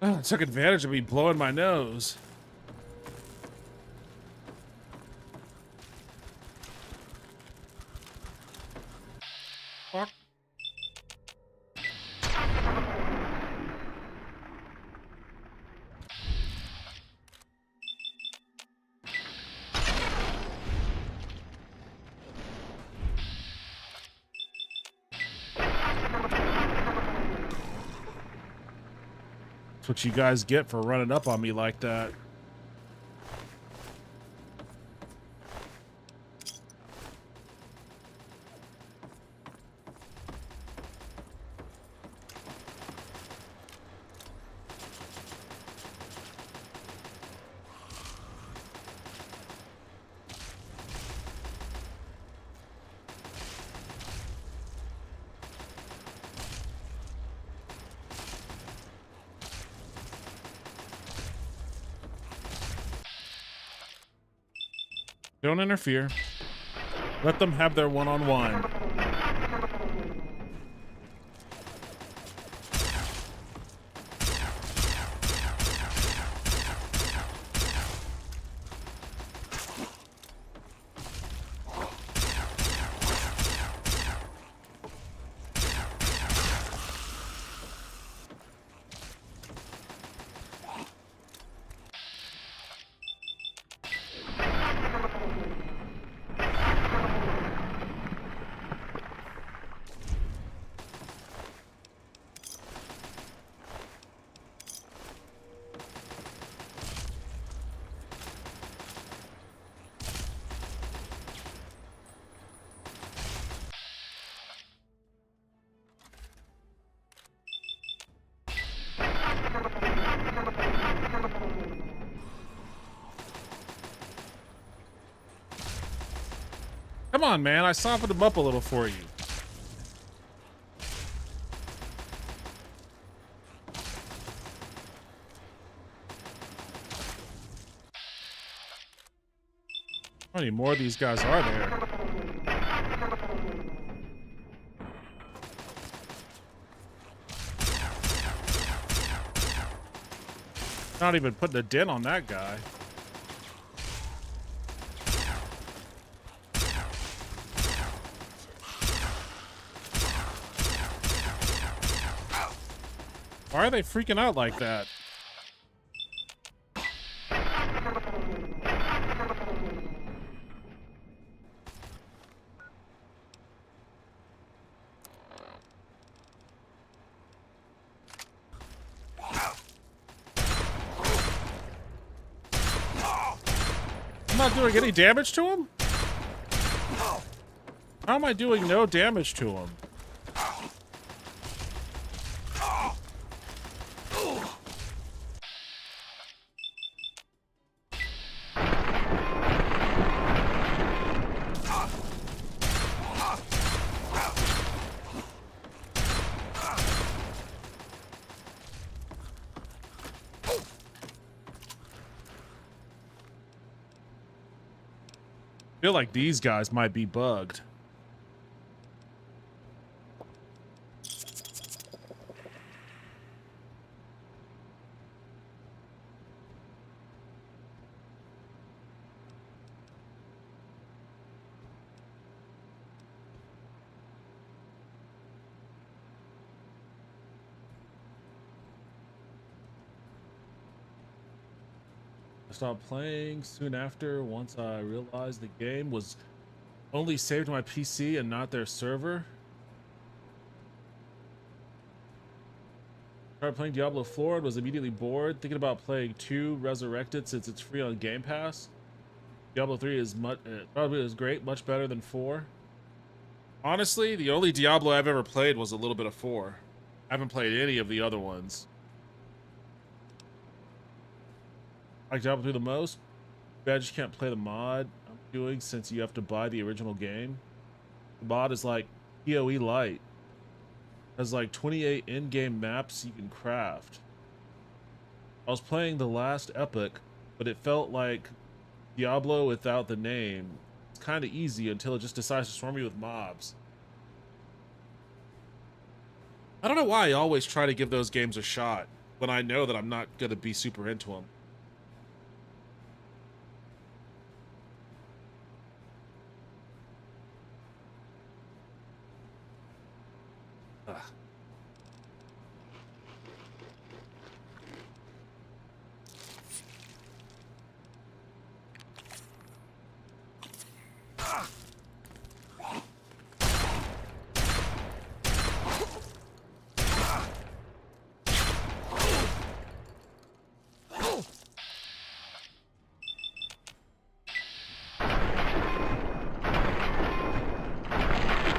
Oh, took advantage of me blowing my nose. Fuck. That's what you guys get for running up on me like that. Don't interfere. Let them have their one-on-one. Come on, man. I softened him up a little for you. How many more of these guys are there? Not even putting a dent on that guy. Why are they freaking out like that? I'm not doing any damage to him? How am I doing no damage to him? I feel like these guys might be bugged. I stopped playing soon after once I realized the game was only saved on my PC and not their server. Started playing Diablo 4 and was immediately bored, thinking about playing 2 Resurrected since it's free on Game Pass. Diablo 3 is probably is great, much better than 4. Honestly, the only Diablo I've ever played was a little bit of 4. I haven't played any of the other ones. I like Diablo 3 the most. I just can't play the mod I'm doing since you have to buy the original game. The mod is like PoE Lite. Has like 28 in-game maps you can craft. I was playing the last Epic, but it felt like Diablo without the name. It's kind of easy until it just decides to swarm you with mobs. I don't know why I always try to give those games a shot when I know that I'm not going to be super into them.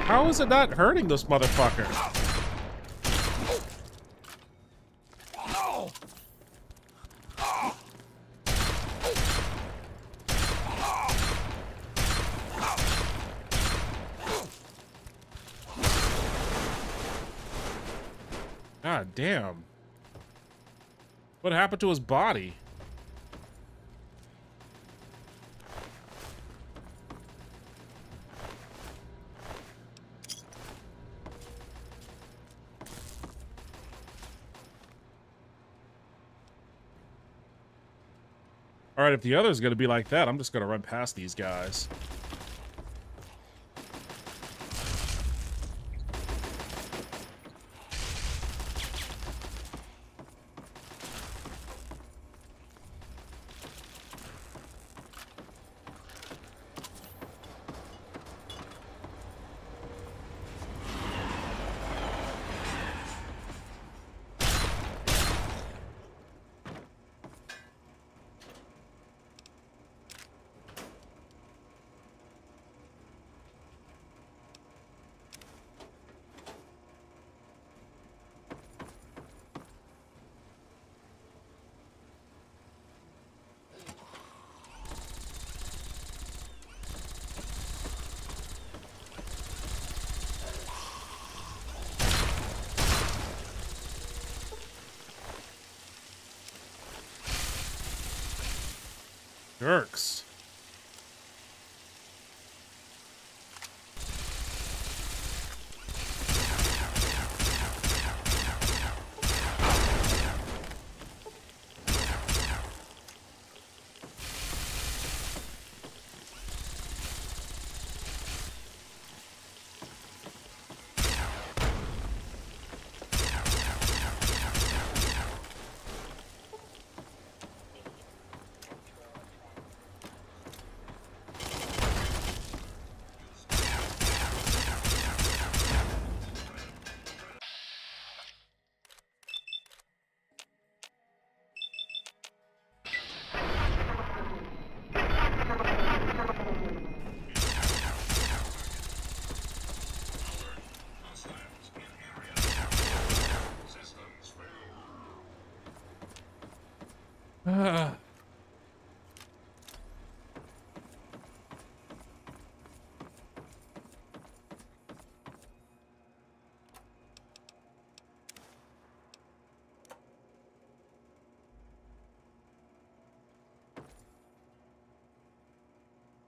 How is it not hurting this motherfucker? God damn. What happened to his body? All right, if the other's going to be like that, I'm just going to run past these guys. Jerks.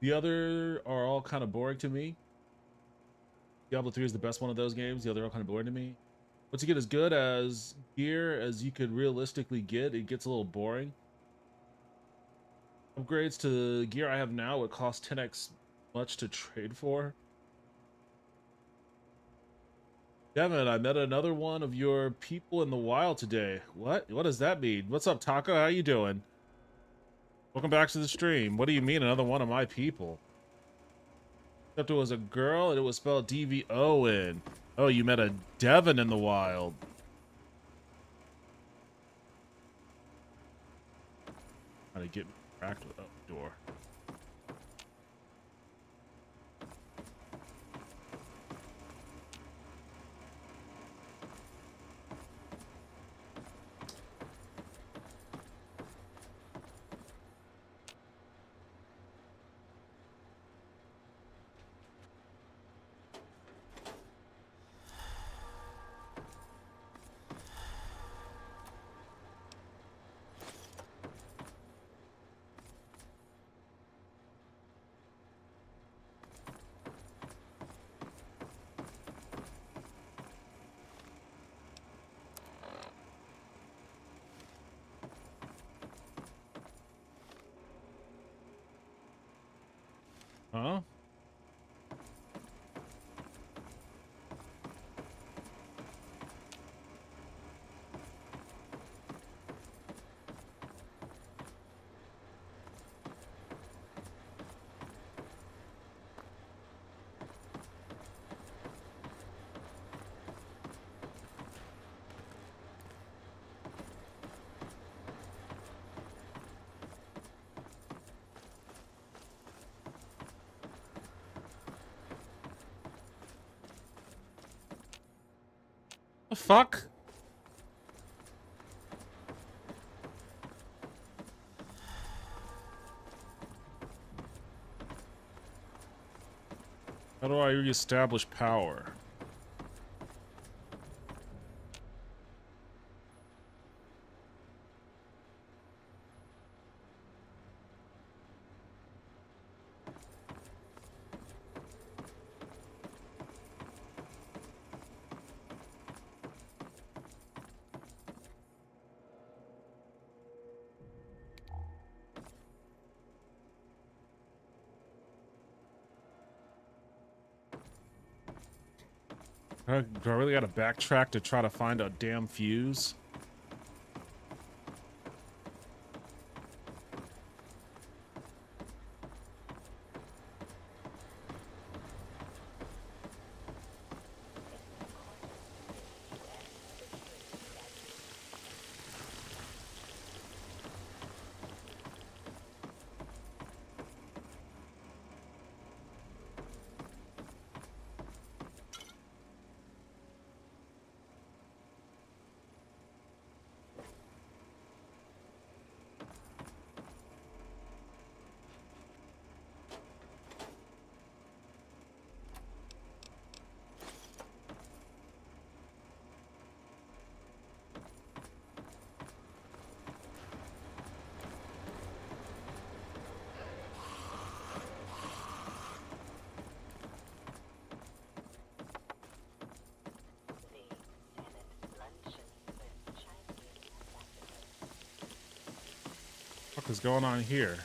The other are all kind of boring to me. Diablo 3 is the best one of those games. The other are all kind of boring to me. Once you get as good as gear as you could realistically get, it gets a little boring. Upgrades to the gear I have now would cost 10x much to trade for. Devin, I met another one of your people in the wild today. What? What does that mean? What's up, Taco? How you doing? Welcome back to the stream. What do you mean, another one of my people? Except it was a girl and it was spelled D-V-O-N. Oh, you met a Devin in the wild. Trying to get me cracked with the door. Huh? The fuck? How do I reestablish power? Do I really gotta backtrack to try to find a damn fuse? What is going on here?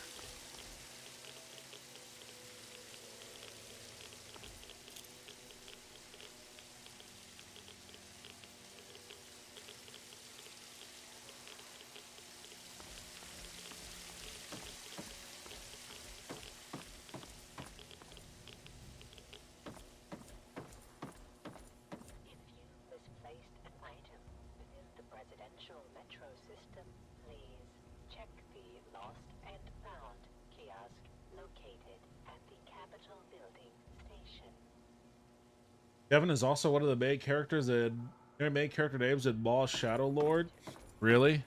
Kevin is also one of the main characters in their main character names in Maw Shadow Lord. Really?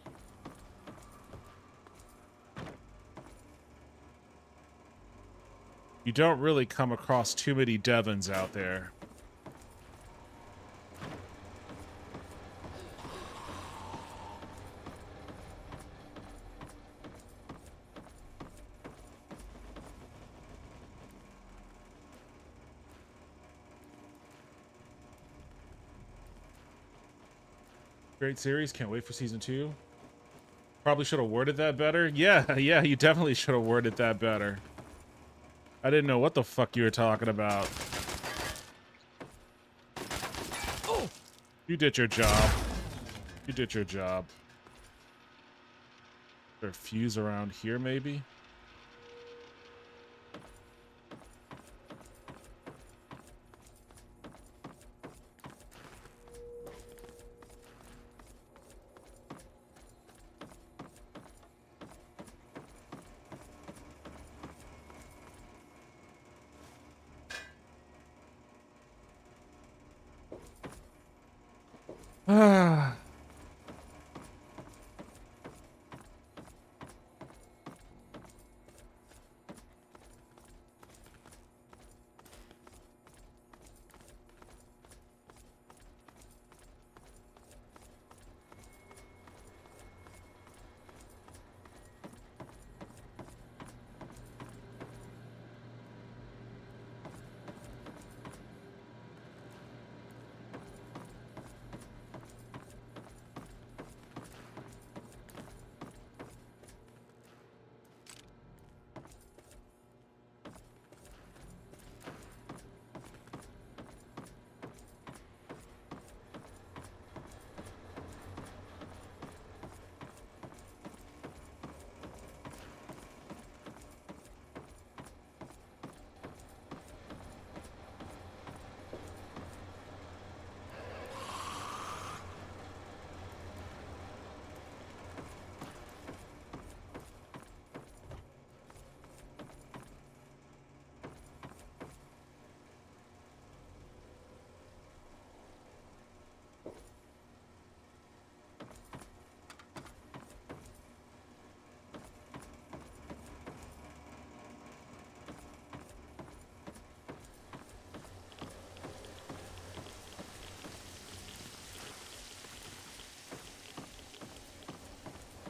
You don't really come across too many Devons out there. Great series. Can't wait for season 2. Probably should have worded that better. Yeah, you definitely should have worded that better. I didn't know what the fuck you were talking about. Oh! You did your job. You did your job. Is there a fuse around here, maybe? Ah.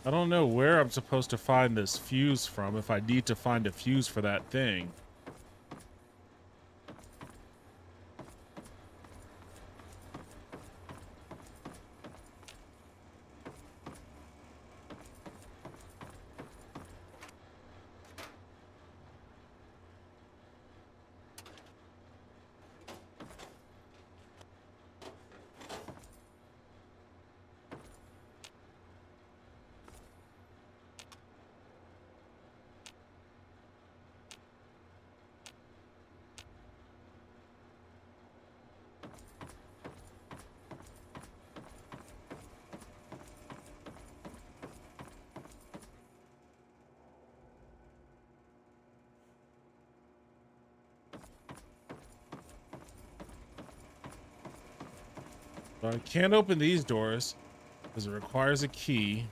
I don't know where I'm supposed to find this fuse from if I need to find a fuse for that thing. So I can't open these doors because it requires a key.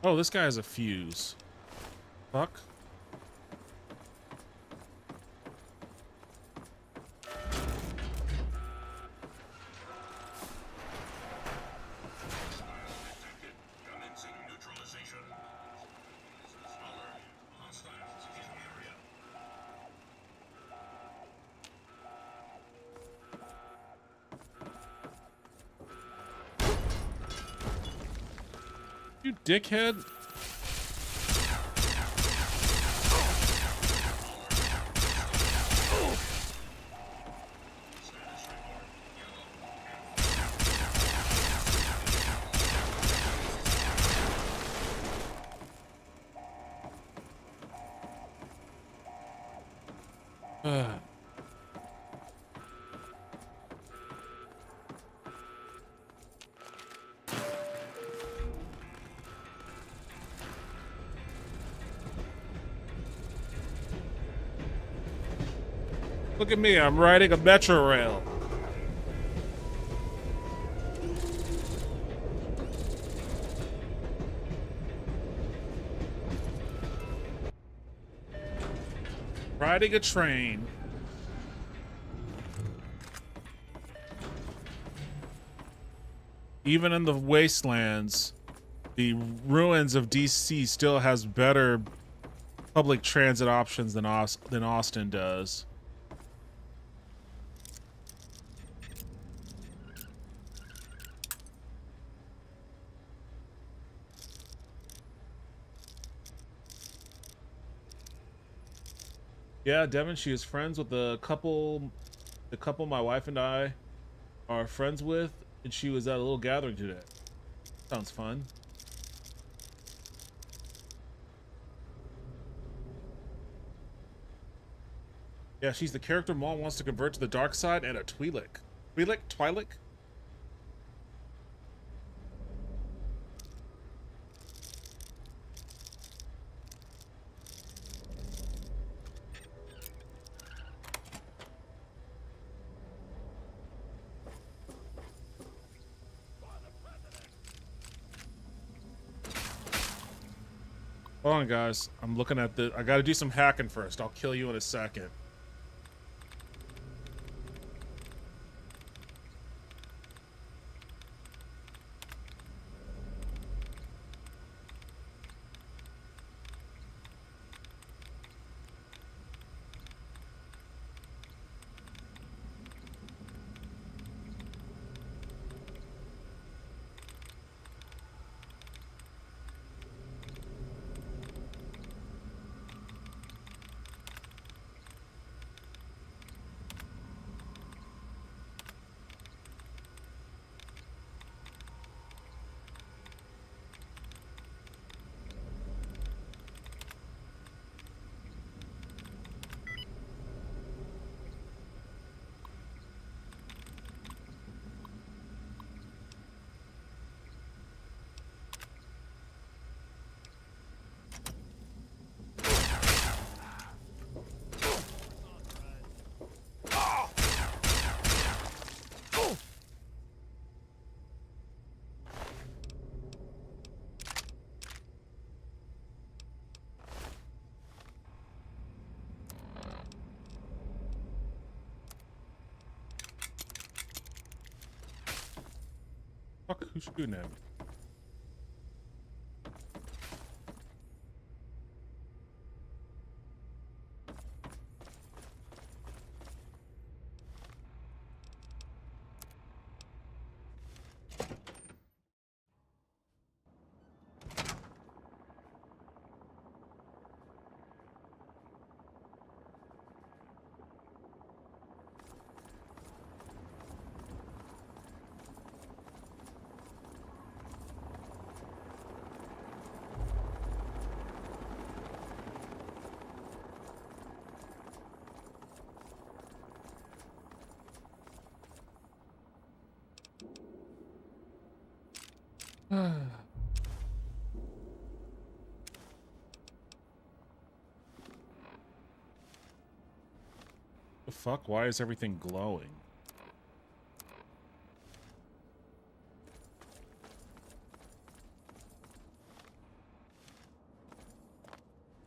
Oh, this guy has a fuse. Fuck. You dickhead. Look at me, I'm riding a metro rail. Riding a train. Even in the wastelands, the ruins of DC still has better public transit options than Austin does. Yeah, Devin, she is friends with the couple my wife and I are friends with, and she was at a little gathering today. Sounds fun. Yeah, she's the character Mom wants to convert to the dark side and a Twi'lek. Twi'lek? Hold on, guys. I'm looking at the... I gotta do some hacking first. I'll kill you in a second. Fuck, who's shooting at me? The fuck? Why is everything glowing?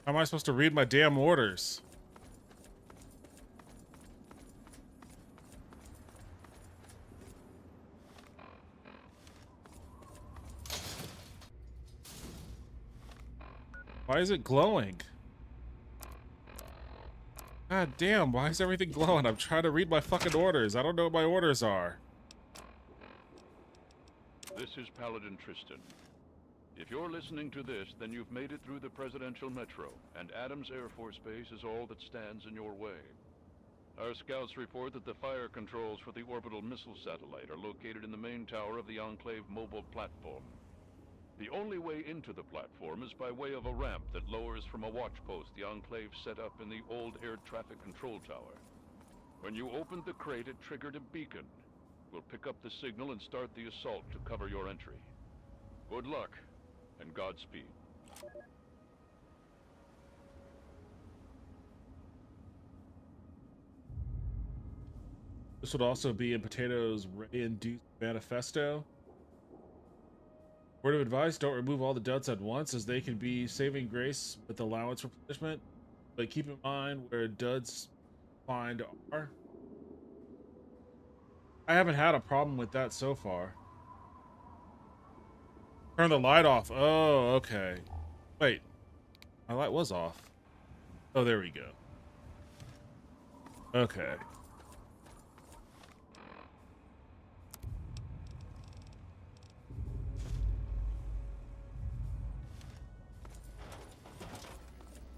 How am I supposed to read my damn orders? Why is it glowing? God damn, why is everything glowing? I'm trying to read my fucking orders. I don't know what my orders are. This is Paladin Tristan. If you're listening to this, then you've made it through the Presidential Metro, and Adams Air Force Base is all that stands in your way. Our scouts report that the fire controls for the orbital missile satellite are located in the main tower of the Enclave mobile platform. The only way into the platform is by way of a ramp that lowers from a watch post the Enclave set up in the old air traffic control tower. When you opened the crate, it triggered a beacon. We'll pick up the signal and start the assault to cover your entry. Good luck, and Godspeed. This would also be in Potato's Ray-induced manifesto. Word of advice, don't remove all the duds at once, as they can be saving grace with allowance replenishment, but keep in mind where duds find are. I haven't had a problem with that so far. Turn the light off. Oh, okay. Wait, my light was off. Oh, there we go. Okay.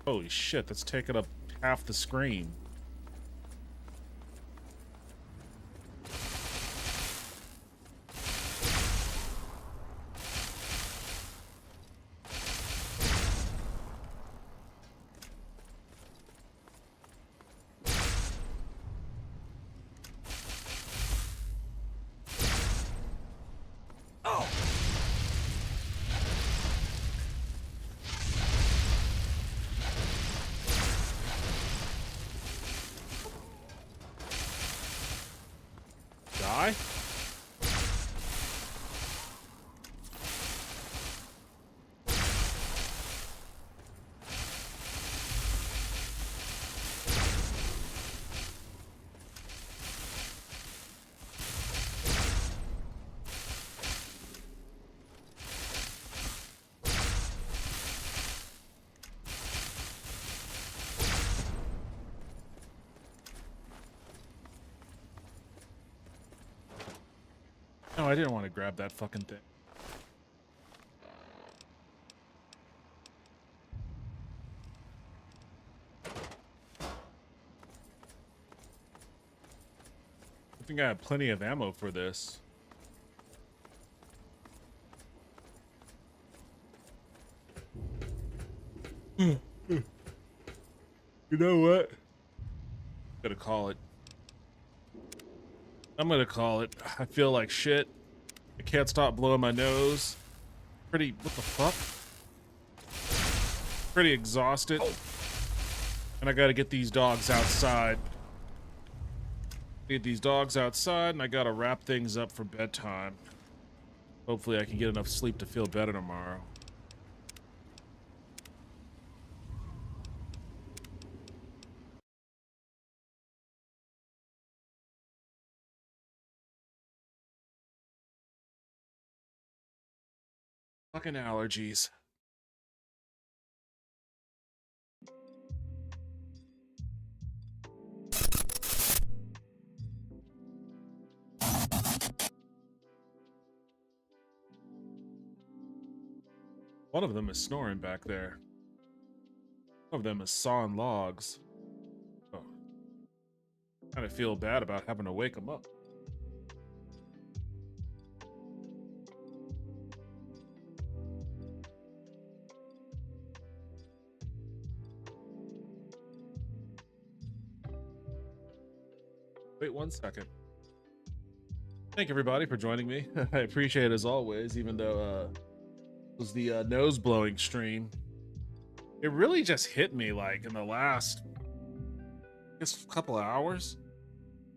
Holy shit, that's taking up half the screen. Die? No, I didn't want to grab that fucking thing. I think I have plenty of ammo for this. You know what? I'm gonna call it. I'm gonna call it. I feel like shit. I can't stop blowing my nose. What the fuck? Pretty exhausted. And I gotta get these dogs outside. Get these dogs outside, and I gotta wrap things up for bedtime. Hopefully I can get enough sleep to feel better tomorrow. Fucking allergies. One of them is snoring back there. One of them is sawing logs. Oh. Kind of feel bad about having to wake them up. Wait 1 second. Thank everybody for joining me. I appreciate it as always, even though it was the nose blowing stream. It really just hit me like in the last, I guess, couple of hours.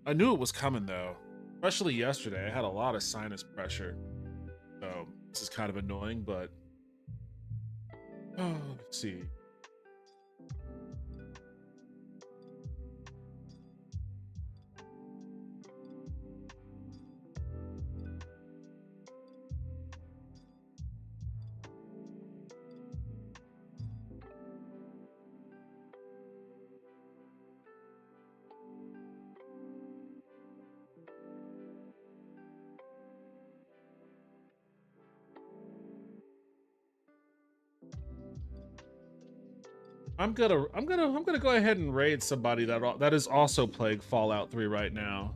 I knew it was coming though, especially yesterday. I had a lot of sinus pressure, so this is kind of annoying, but let's see. I'm gonna go ahead and raid somebody that is also playing Fallout 3 right now.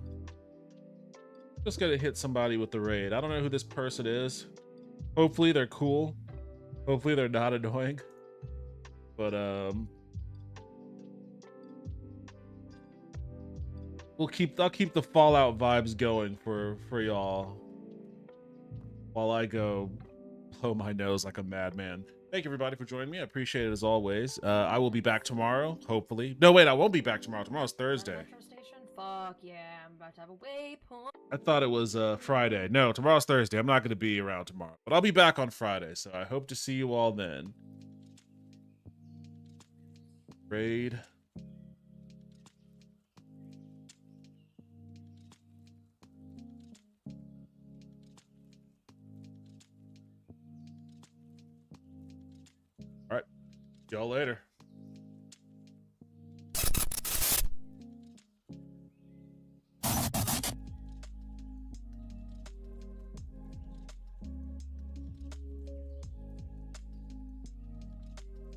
Just gonna hit somebody with the raid. I don't know who this person is. Hopefully they're cool. Hopefully they're not annoying. But I'll keep the Fallout vibes going for y'all while I go blow my nose like a madman. Thank you everybody for joining me. I appreciate it as always. I will be back tomorrow, hopefully. No, wait, I won't be back tomorrow. Tomorrow's Thursday. Fuck yeah, I'm about to have a waypoint. I thought it was Friday. No, tomorrow's Thursday. I'm not going to be around tomorrow, but I'll be back on Friday, so I hope to see you all then. Raid. All right. See y'all later.